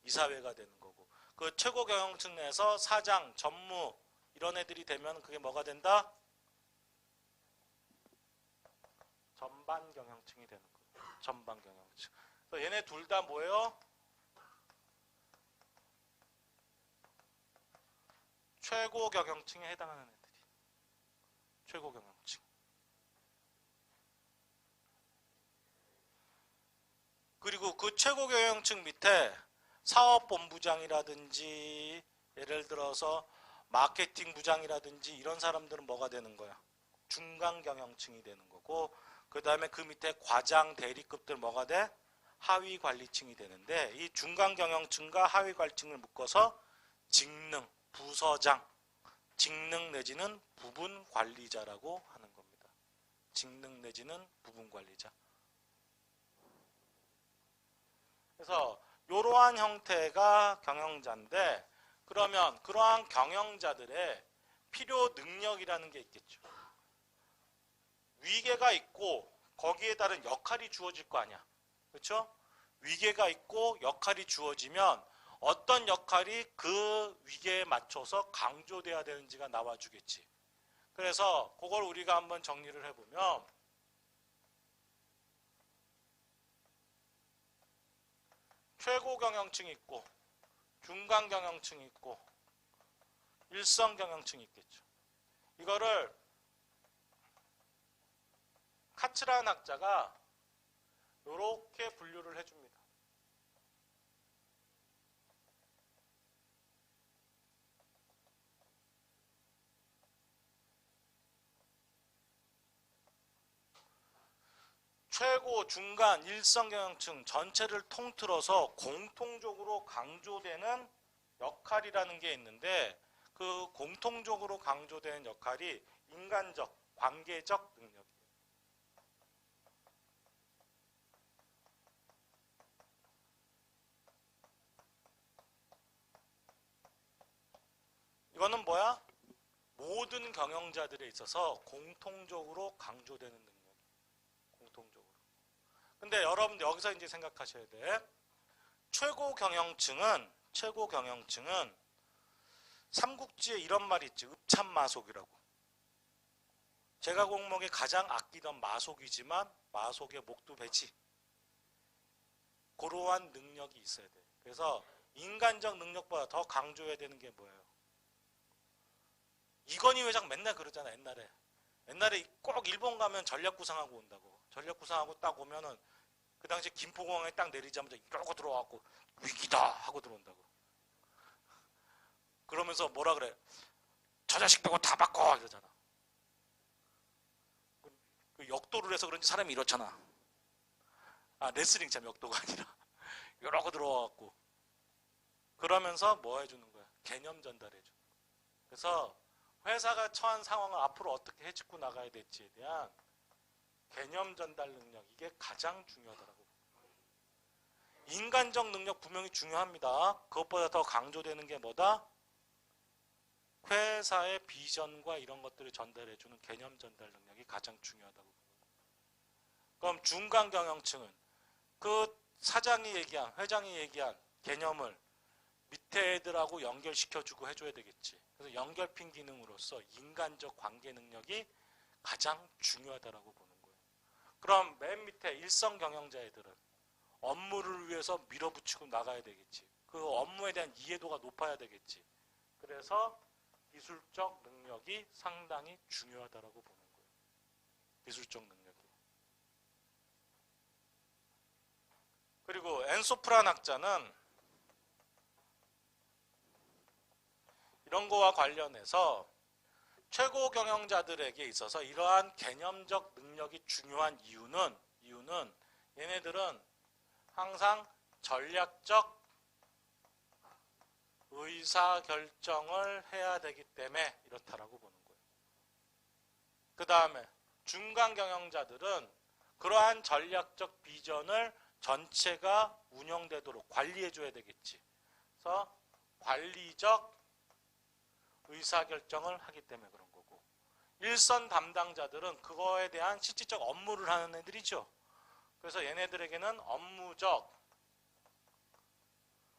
Speaker 1: 이사회가 되는 거고, 그 최고 경영층 내에서 사장, 전무 이런 애들이 되면 그게 뭐가 된다? 전반 경영층이 되는 거예요. 전반 경영층. 그래서 얘네 둘 다 뭐예요? 최고 경영층에 해당하는 애들이. 최고 경영층. 그리고 그 최고 경영층 밑에 사업본부장이라든지 예를 들어서 마케팅 부장이라든지 이런 사람들은 뭐가 되는 거야? 중간 경영층이 되는 거고, 그 다음에 그 밑에 과장, 대리급들 뭐가 돼? 하위 관리층이 되는데, 이 중간 경영층과 하위 관리층을 묶어서 직능, 부서장, 직능 내지는 부분 관리자라고 하는 겁니다. 직능 내지는 부분 관리자. 그래서 이러한 형태가 경영자인데, 그러면 그러한 경영자들의 필요 능력이라는 게 있겠죠. 위계가 있고 거기에 따른 역할이 주어질 거 아니야. 그렇죠? 위계가 있고 역할이 주어지면 어떤 역할이 그 위계에 맞춰서 강조돼야 되는지가 나와주겠지. 그래서 그걸 우리가 한번 정리를 해보면, 최고 경영층이 있고 중간 경영층이 있고 일선 경영층이 있겠죠. 이거를 카츠라는 학자가 이렇게 분류를 해줍니다. 최고, 중간, 일선 경영층 전체를 통틀어서 공통적으로 강조되는 역할이라는 게 있는데, 그 공통적으로 강조되는 역할이 인간적, 관계적 능력이에요. 이거는 뭐야? 모든 경영자들에 있어서 공통적으로 강조되는 능력. 공통적으로. 근데 여러분들 여기서 이제 생각하셔야 돼. 최고 경영층은 삼국지에 이런 말이 있지. 읍참마속이라고. 제가 공목에 가장 아끼던 마속이지만 마속의 목도 배지. 그러한 능력이 있어야 돼. 그래서 인간적 능력보다 더 강조해야 되는 게 뭐예요? 이건희 회장 맨날 그러잖아. 옛날에 꼭 일본 가면 전략 구상하고 온다고. 전략 구상하고 딱 오면은 그 당시 김포공항에 딱 내리자마자 이러고 들어와갖고 위기다 하고 들어온다고. 그러면서 뭐라 그래? 저 자식 빼고 다 바꿔 이러잖아. 그 역도를 해서 그런지 사람이 이렇잖아. 아, 레슬링 참 역도가 아니라 이러고 들어와갖고 그러면서 뭐 해주는 거야? 개념 전달해주는 거야. 그래서 회사가 처한 상황을 앞으로 어떻게 해집고 나가야 될지에 대한 개념 전달 능력, 이게 가장 중요하더라고. 인간적 능력 분명히 중요합니다. 그것보다 더 강조되는 게 뭐다? 회사의 비전과 이런 것들을 전달해주는 개념 전달 능력이 가장 중요하다고. 그럼 중간 경영층은 그 사장이 얘기한, 회장이 얘기한 개념을 밑에 애들하고 연결시켜주고 해줘야 되겠지. 그래서 연결핀 기능으로서 인간적 관계 능력이 가장 중요하다라고 보는 거예요. 그럼 맨 밑에 일선 경영자 애들은 업무를 위해서 밀어붙이고 나가야 되겠지. 그 업무에 대한 이해도가 높아야 되겠지. 그래서 기술적 능력이 상당히 중요하다라고 보는 거예요. 기술적 능력이. 그리고 엔소 프란학자는 이런 거와 관련해서 최고 경영자들에게 있어서 이러한 개념적 능력이 중요한 이유는 얘네들은 항상 전략적 의사결정을 해야 되기 때문에 이렇다라고 보는 거예요. 그 다음에 중간 경영자들은 그러한 전략적 비전을 전체가 운영되도록 관리해줘야 되겠지. 그래서 관리적 의사결정을 하기 때문에 그런 거고, 일선 담당자들은 그거에 대한 실질적 업무를 하는 애들이죠. 그래서 얘네들에게는 업무적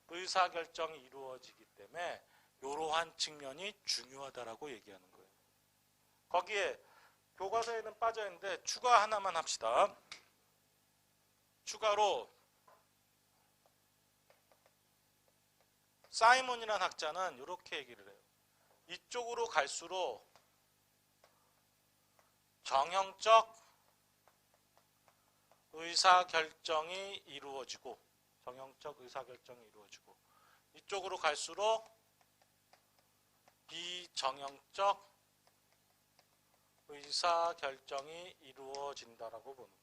Speaker 1: 의사결정이 이루어지기 때문에 이러한 측면이 중요하다라고 얘기하는 거예요. 거기에 교과서에는 빠져있는데 추가 하나만 합시다. 추가로 사이먼이라는 학자는 이렇게 얘기를 해요. 이쪽으로 갈수록 정형적 의사결정이 이루어지고 이쪽으로 갈수록 비정형적 의사결정이 이루어진다라고 보는 거예요.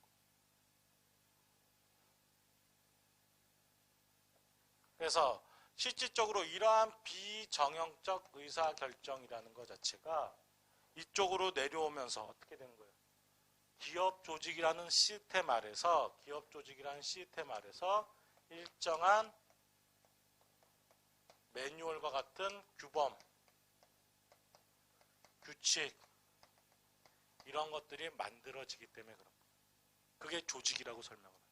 Speaker 1: 그래서 실질적으로 이러한 비정형적 의사결정이라는 것 자체가 이쪽으로 내려오면서 어떻게 되는 거예요? 기업 조직이라는 시스템 아래서 일정한 매뉴얼과 같은 규범, 규칙 이런 것들이 만들어지기 때문에 그런 거예요. 그게 조직이라고 설명을 해요.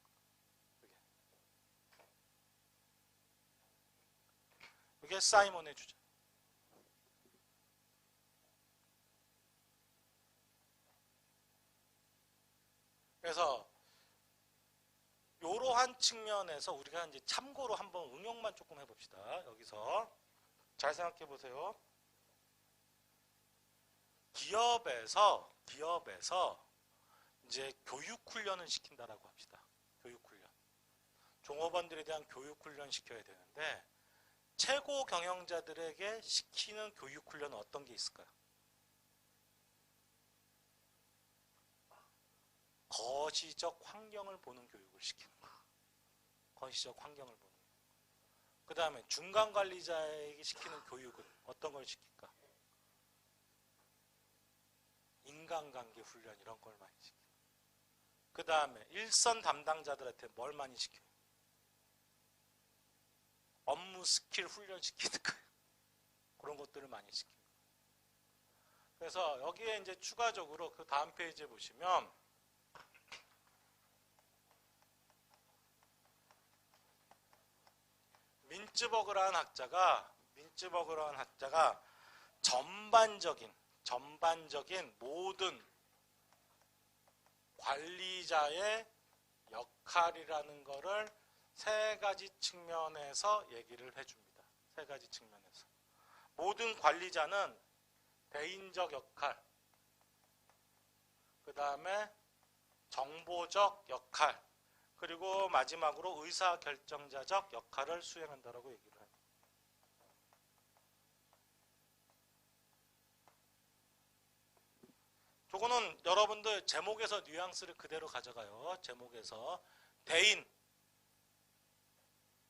Speaker 1: 그게 사이먼의 주제. 그래서 이러한 측면에서 우리가 이제 참고로 한번 응용만 조금 해봅시다. 여기서 잘 생각해 보세요. 기업에서 이제 교육 훈련을 시킨다라고 합시다. 교육 훈련. 종업원들에 대한 교육 훈련 시켜야 되는데 최고 경영자들에게 시키는 교육 훈련은 어떤 게 있을까요? 거시적 환경을 보는 교육을 시키는 거. 거시적 환경을 보는 거. 그 다음에 중간 관리자에게 시키는 교육은 어떤 걸 시킬까? 인간관계 훈련 이런 걸 많이 시켜요. 그 다음에 일선 담당자들한테 뭘 많이 시켜요? 업무 스킬 훈련 시키는 거예요. 그런 것들을 많이 시킵니다. 그래서 여기에 이제 추가적으로 그 다음 페이지에 보시면 민츠버그라는 학자가 전반적인 모든 관리자의 역할이라는 거를 세 가지 측면에서 얘기를 해줍니다. 세 가지 측면에서. 모든 관리자는 대인적 역할, 그 다음에 정보적 역할, 그리고 마지막으로 의사결정자적 역할을 수행한다라고 얘기를 해요. 저거는 여러분들 제목에서 뉘앙스를 그대로 가져가요. 제목에서 대인,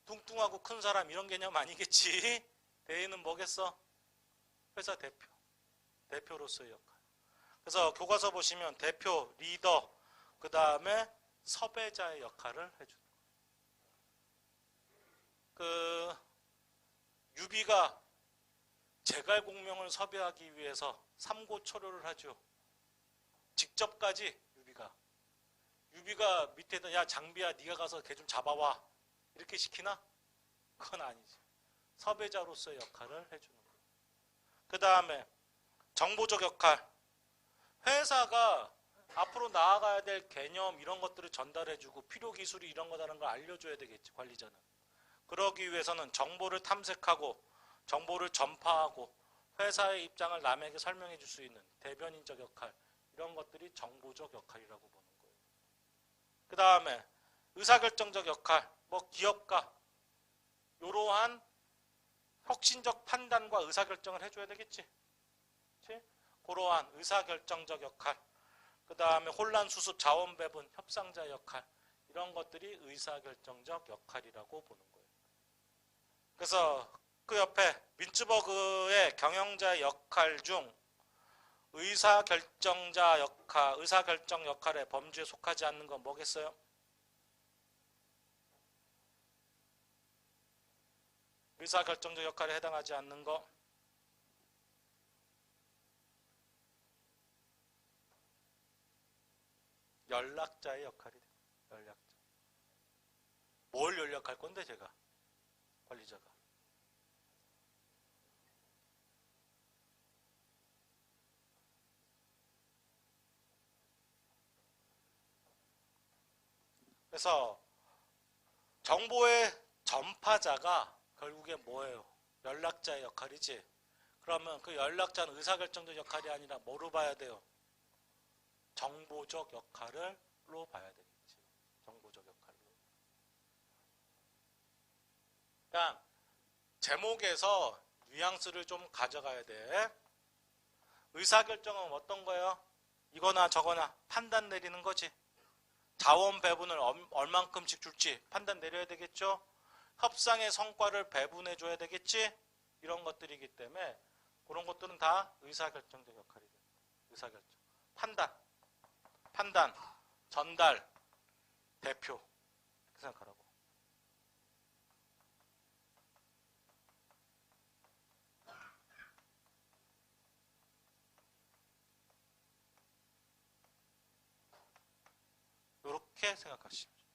Speaker 1: 뚱뚱하고 큰 사람 이런 개념 아니겠지? 대인은 뭐겠어? 회사 대표로서의 역할. 그래서 교과서 보시면 대표, 리더, 그 다음에 섭외자의 역할을 해주는 거예요. 유비가 제갈공명을 섭외하기 위해서 삼고초려를 하죠. 직접까지 유비가 밑에다 야 장비야 네가 가서 걔 좀 잡아와 이렇게 시키나? 그건 아니지. 섭외자로서의 역할을 해주는 거예요. 그 다음에 정보적 역할. 회사가 앞으로 나아가야 될 개념 이런 것들을 전달해주고 필요 기술이 이런 거다라는 걸 알려줘야 되겠지, 관리자는. 그러기 위해서는 정보를 탐색하고 정보를 전파하고 회사의 입장을 남에게 설명해 줄 수 있는 대변인적 역할 이런 것들이 정보적 역할이라고 보는 거예요. 그 다음에 의사결정적 역할, 뭐 기업가 이러한 혁신적 판단과 의사결정을 해줘야 되겠지. 그치? 그러한 의사결정적 역할, 그 다음에 혼란 수습, 자원 배분, 협상자 역할 이런 것들이 의사결정적 역할이라고 보는 거예요. 그래서 그 옆에 민츠버그의 경영자의 역할 중 의사결정자 역할, 의사결정 역할의 범주에 속하지 않는 건 뭐겠어요? 의사결정적 역할에 해당하지 않는 거 연락자의 역할이 돼요. 연락자. 뭘 연락할 건데 제가 관리자가 그래서 정보의 전파자가 결국에 뭐예요? 연락자의 역할이지. 그러면 그 연락자는 의사결정적 역할이 아니라 뭐로 봐야 돼요? 정보적 역할로 봐야 되겠지. 정보적 역할로. 그러니까 제목에서 뉘앙스를 좀 가져가야 돼. 의사결정은 어떤 거예요? 이거나 저거나 판단 내리는 거지. 자원 배분을 얼만큼씩 줄지 판단 내려야 되겠죠. 협상의 성과를 배분해 줘야 되겠지. 이런 것들이기 때문에 그런 것들은 다 의사결정적 역할이 돼요. 의사결정. 판단, 전달, 대표 이렇게 생각하라고. 이렇게 생각하시면 돼요.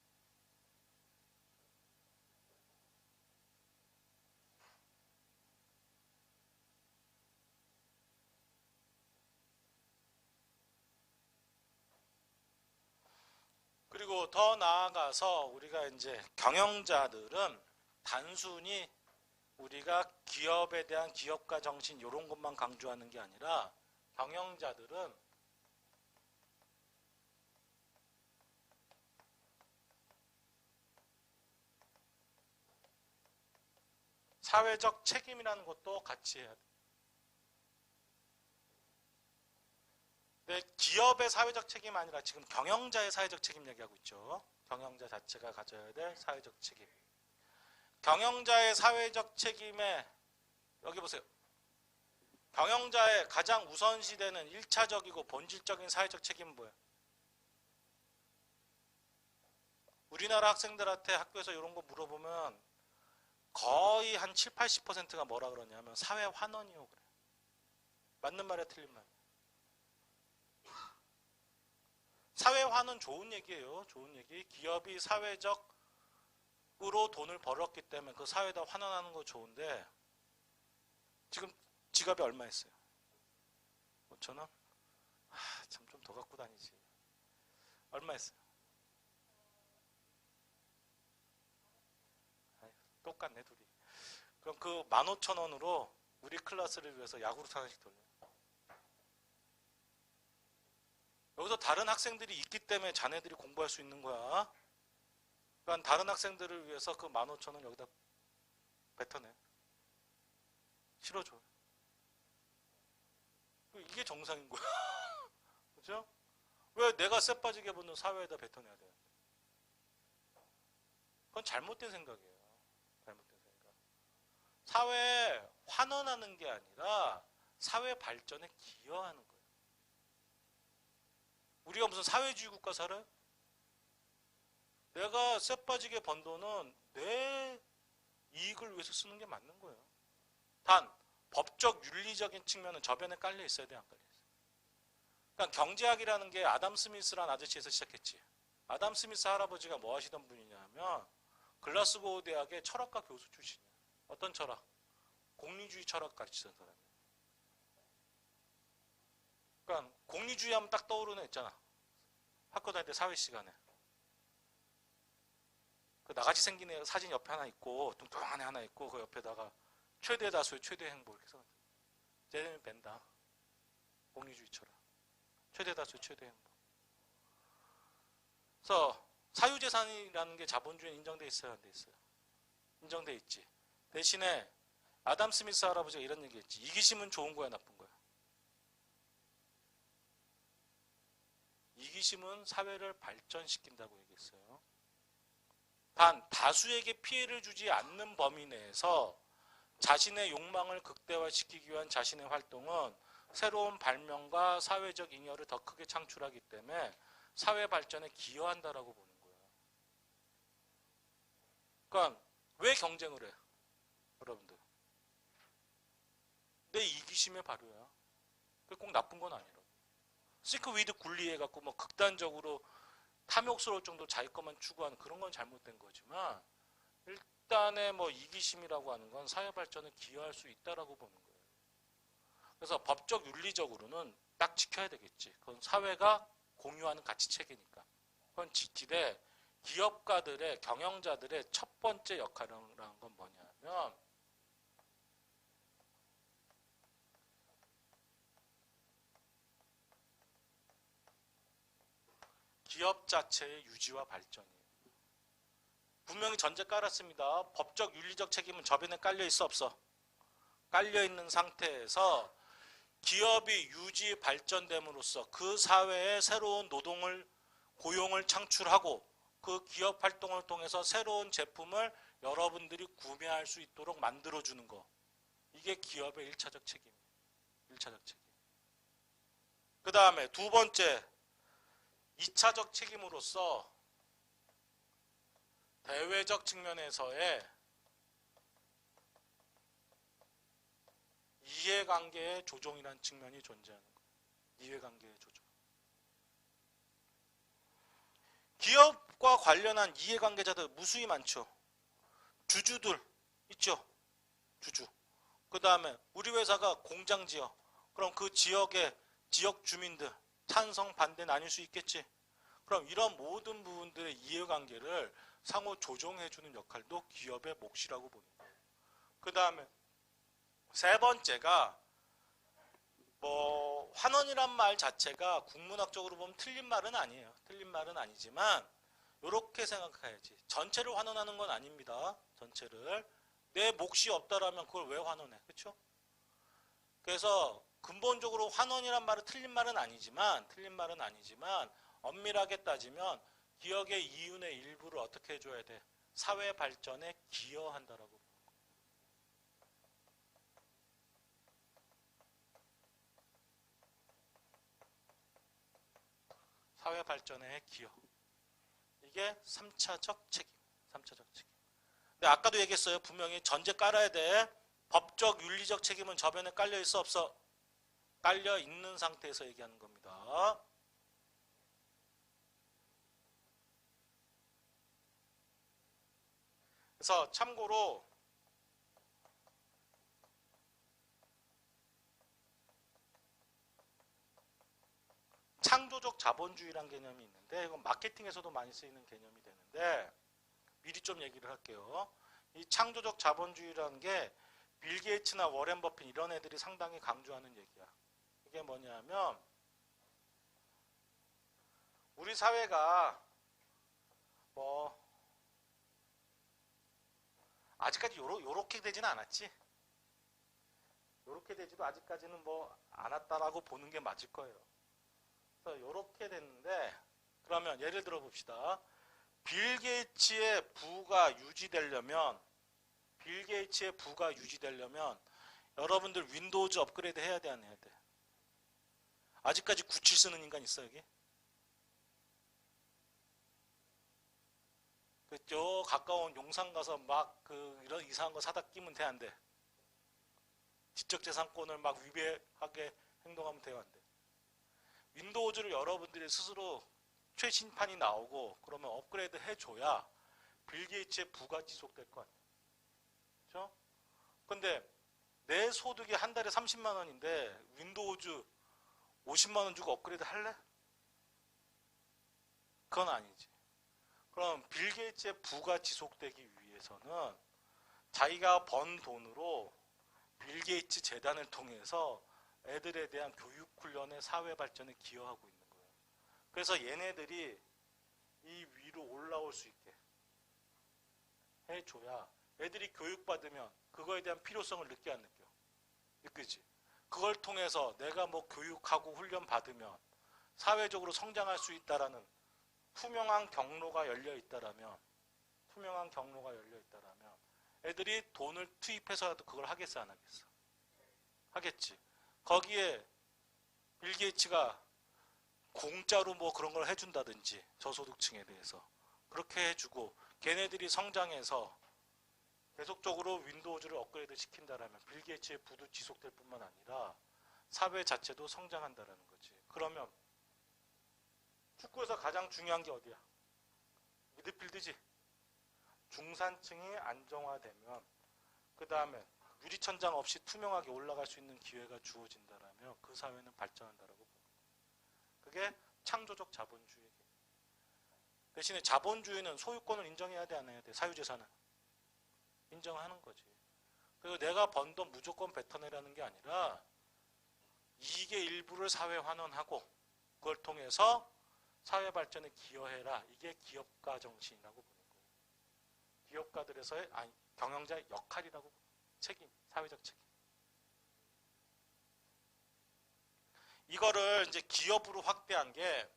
Speaker 1: 그리고 더 나아가서 우리가 이제 경영자들은 단순히 우리가 기업에 대한 기업가 정신 이런 것만 강조하는 게 아니라 경영자들은 사회적 책임이라는 것도 같이 해야 돼. 근데 기업의 사회적 책임 아니라 지금 경영자의 사회적 책임 얘기하고 있죠. 경영자 자체가 가져야 될 사회적 책임. 경영자의 사회적 책임에 여기 보세요. 경영자의 가장 우선시되는 1차적이고 본질적인 사회적 책임은 뭐예요? 우리나라 학생들한테 학교에서 이런 거 물어보면 거의 한 7, 80%가 뭐라 그러냐면 사회 환원이요 그래. 맞는 말이야 틀린 말. 사회 환원 좋은 얘기예요. 좋은 얘기. 기업이 사회적으로 돈을 벌었기 때문에 그 사회에다 환원하는 거 좋은데 지금 지갑이 얼마 있어요? 5,000원? 참 좀 더 갖고 다니지. 얼마 있어요? 똑같네 둘이. 그럼 그 15,000원으로 우리 클래스를 위해서 야구르트 하나씩 돌려. 여기서 다른 학생들이 있기 때문에 자네들이 공부할 수 있는 거야. 그러니까 다른 학생들을 위해서 그 15,000원 여기다 뱉어내. 실어줘. 이게 정상인 거야. 그죠? 왜 내가 쎄 빠지게 붙는 사회에다 뱉어내야 돼? 그건 잘못된 생각이에요. 잘못된 생각. 사회에 환원하는 게 아니라 사회 발전에 기여하는 거예요. 우리가 무슨 사회주의 국가 살아요? 내가 쎄 빠지게 번 돈은 내 이익을 위해서 쓰는 게 맞는 거예요. 단 법적 윤리적인 측면은 저변에 깔려 있어야 돼, 안 깔려 있어요? 그러니까 경제학이라는 게 아담 스미스라는 아저씨에서 시작했지. 아담 스미스 할아버지가 뭐 하시던 분이냐 하면 글라스고우 대학의 철학과 교수 출신이야. 어떤 철학? 공리주의 철학 가르치던 사람이야. 그러니까 공리주의 하면 딱 떠오르는 애 있잖아. 학교 다닐 때 사회 시간에. 그 나같이 생긴 애 사진 옆에 하나 있고 뚱뚱한 애 하나 있고 그 옆에다가 최대 다수의 최대 행복 이렇게 써놨어. 쟤는 뺀다. 공리주의 철학. 최대 다수, 최대 행복. 그래서 사유재산이라는 게 자본주의에 인정돼 있어요, 안 돼 있어요? 인정돼 있지. 대신에 아담 스미스 할아버지가 이런 얘기했지. 이기심은 좋은 거야, 나쁜 거야? 이기심은 사회를 발전시킨다고 얘기했어요. 단 다수에게 피해를 주지 않는 범위 내에서 자신의 욕망을 극대화시키기 위한 자신의 활동은 새로운 발명과 사회적 잉여를 더 크게 창출하기 때문에 사회 발전에 기여한다라고 보는 거예요. 그러니까 왜 경쟁을 해? 여러분들. 내 이기심의 발효야. 그게 꼭 나쁜 건 아니라고. 시크 위드 굴리해갖고 뭐 극단적으로 탐욕스러울 정도로 자기 것만 추구하는 그런 건 잘못된 거지만 일단의 뭐 이기심이라고 하는 건 사회 발전에 기여할 수 있다라고 보는 거예요. 그래서 법적 윤리적으로는 딱 지켜야 되겠지. 그건 사회가 공유하는 가치 체계니까. 그건 지키되 기업가들의 경영자들의 첫 번째 역할이라는 건 뭐냐면 기업 자체의 유지와 발전이에요. 분명히 전제 깔았습니다. 법적 윤리적 책임은 저변에 깔려 있어 없어? 깔려 있는 상태에서 기업이 유지 발전됨으로써 그 사회에 새로운 고용을 창출하고 그 기업 활동을 통해서 새로운 제품을 여러분들이 구매할 수 있도록 만들어주는 거. 이게 기업의 1차적 책임이에요. 1차적 책임. 그 다음에 두 번째 2차적 책임으로서 대외적 측면에서의 이해관계의 조정이라는 측면이 존재하는 거예요. 이해관계의 조정. 기업과 관련한 이해관계자들 무수히 많죠. 주주들 있죠. 주주. 그 다음에 우리 회사가 공장 지역. 그럼 그 지역의 지역 주민들 찬성 반대 나뉠 수 있겠지. 그럼 이런 모든 부분들의 이해관계를 상호 조정해주는 역할도 기업의 몫이라고 보는 거예요. 그 다음에 세 번째가 뭐 환원이란 말 자체가 국문학적으로 보면 틀린 말은 아니에요. 틀린 말은 아니지만 이렇게 생각해야지. 전체를 환원하는 건 아닙니다. 전체를. 내 몫이 없다라면 그걸 왜 환원해? 그렇죠? 그래서 근본적으로 환원이란 말은 틀린 말은 아니지만 엄밀하게 따지면 기업의 이윤의 일부를 어떻게 해줘야 돼? 사회 발전에 기여한다라고 보는 거예요. 사회 발전에 기여. 이게 3차적 책임. 3차적 책임. 근데 아까도 얘기했어요. 분명히 전제 깔아야 돼. 법적 윤리적 책임은 저변에 깔려 있어 없어? 깔려 있는 상태에서 얘기하는 겁니다. 그래서 참고로 창조적 자본주의란 개념이 있는데 이건 마케팅에서도 많이 쓰이는 개념이 되는데 미리 좀 얘기를 할게요. 이 창조적 자본주의라는 게 빌 게이츠나 워렌 버핏 이런 애들이 상당히 강조하는 얘기야. 이게 뭐냐면 우리 사회가 뭐 아직까지 요렇게 되지는 않았지. 요렇게 되지도 아직까지는 뭐 않았다라고 보는 게 맞을 거예요. 그래서 요렇게 됐는데 그러면 예를 들어 봅시다. 빌 게이츠의 부가 유지되려면 여러분들 윈도우즈 업그레이드 해야 돼 안 해야 돼? 아직까지 97 쓰는 인간 있어 여기? 저 가까운 용산 가서 막 이런 이상한 거 사다 끼면 돼 안 돼? 지적재산권을 막 위배하게 행동하면 돼요 안 돼? 윈도우즈를 여러분들이 스스로 최신판이 나오고 그러면 업그레이드 해줘야 빌 게이츠의 부가 지속될 거 아니에요. 그렇죠? 근데 내 소득이 한 달에 30만 원인데 윈도우즈 50만 원 주고 업그레이드 할래? 그건 아니지. 그럼 빌 게이츠의 부가 지속되기 위해서는 자기가 번 돈으로 빌 게이츠 재단을 통해서 애들에 대한 교육 훈련의 사회 발전에 기여하고 있는 거예요. 그래서 얘네들이 이 위로 올라올 수 있게 해줘야 애들이 교육받으면 그거에 대한 필요성을 느껴 안 느껴? 느끼지? 그걸 통해서 내가 뭐 교육하고 훈련 받으면 사회적으로 성장할 수 있다라는 투명한 경로가 열려 있다라면 애들이 돈을 투입해서라도 그걸 하겠어 안 하겠어? 하겠지. 거기에 빌 게이츠가 공짜로 뭐 그런 걸 해준다든지 저소득층에 대해서 그렇게 해주고 걔네들이 성장해서 계속적으로 윈도우즈를 업그레이드 시킨다라면 빌 게이츠의 부도 지속될 뿐만 아니라 사회 자체도 성장한다라는 거지. 그러면 축구에서 가장 중요한 게 어디야? 미드필드지. 중산층이 안정화되면 그 다음에 유리천장 없이 투명하게 올라갈 수 있는 기회가 주어진다라면 그 사회는 발전한다라고 봅니다. 그게 창조적 자본주의. 대신에 자본주의는 소유권을 인정해야 돼 안 해야 돼? 사유재산은 인정하는 거지. 그리고 내가 번 돈 무조건 뱉어내라는 게 아니라 이익의 일부를 사회 환원하고 그걸 통해서 사회 발전에 기여해라. 이게 기업가 정신이라고 보는 거예요. 기업가들에서의 경영자의 역할이라고 보는 거예요. 책임, 사회적 책임. 이거를 이제 기업으로 확대한 게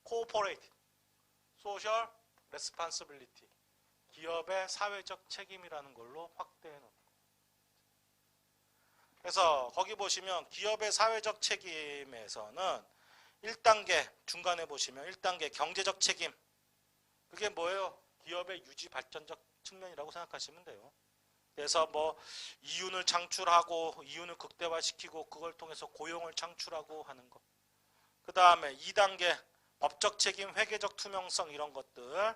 Speaker 1: Corporate Social Responsibility, 기업의 사회적 책임이라는 걸로 확대해 놓은 거예요. 그래서 거기 보시면 기업의 사회적 책임에서는 1단계, 중간에 보시면 1단계 경제적 책임. 그게 뭐예요? 기업의 유지 발전적 측면이라고 생각하시면 돼요. 그래서 뭐 이윤을 창출하고 이윤을 극대화시키고 그걸 통해서 고용을 창출하고 하는 것. 그 다음에 2단계 법적 책임, 회계적 투명성 이런 것들.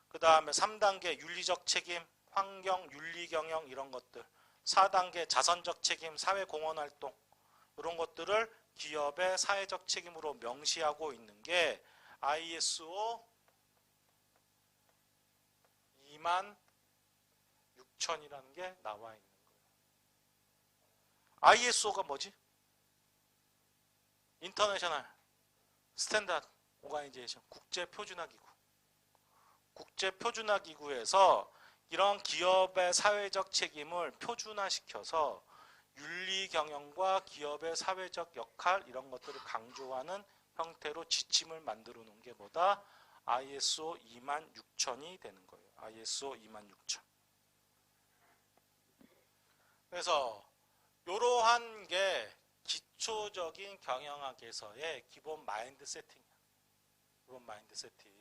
Speaker 1: 그 다음에 3단계 윤리적 책임, 환경, 윤리 경영 이런 것들. 4단계 자선적 책임, 사회공헌활동 이런 것들을 기업의 사회적 책임으로 명시하고 있는 게 ISO 26000이라는 게 나와 있는 거예요. ISO가 뭐지? 인터내셔널 스탠다드 오가니제이션, 국제표준화기구. 국제표준화기구에서 이런 기업의 사회적 책임을 표준화시켜서 윤리 경영과 기업의 사회적 역할 이런 것들을 강조하는 형태로 지침을 만들어 놓은 게 뭐다? ISO 26000이 되는 거예요. ISO 26000. 그래서 이러한 게 기초적인 경영학에서의 기본 마인드 세팅이야. 기본 마인드 세팅.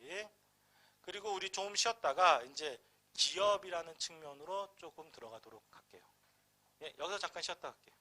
Speaker 1: 그리고 우리 좀 쉬었다가 이제 기업이라는 측면으로 조금 들어가도록 할게요. 예, 여기서 잠깐 쉬었다 갈게요.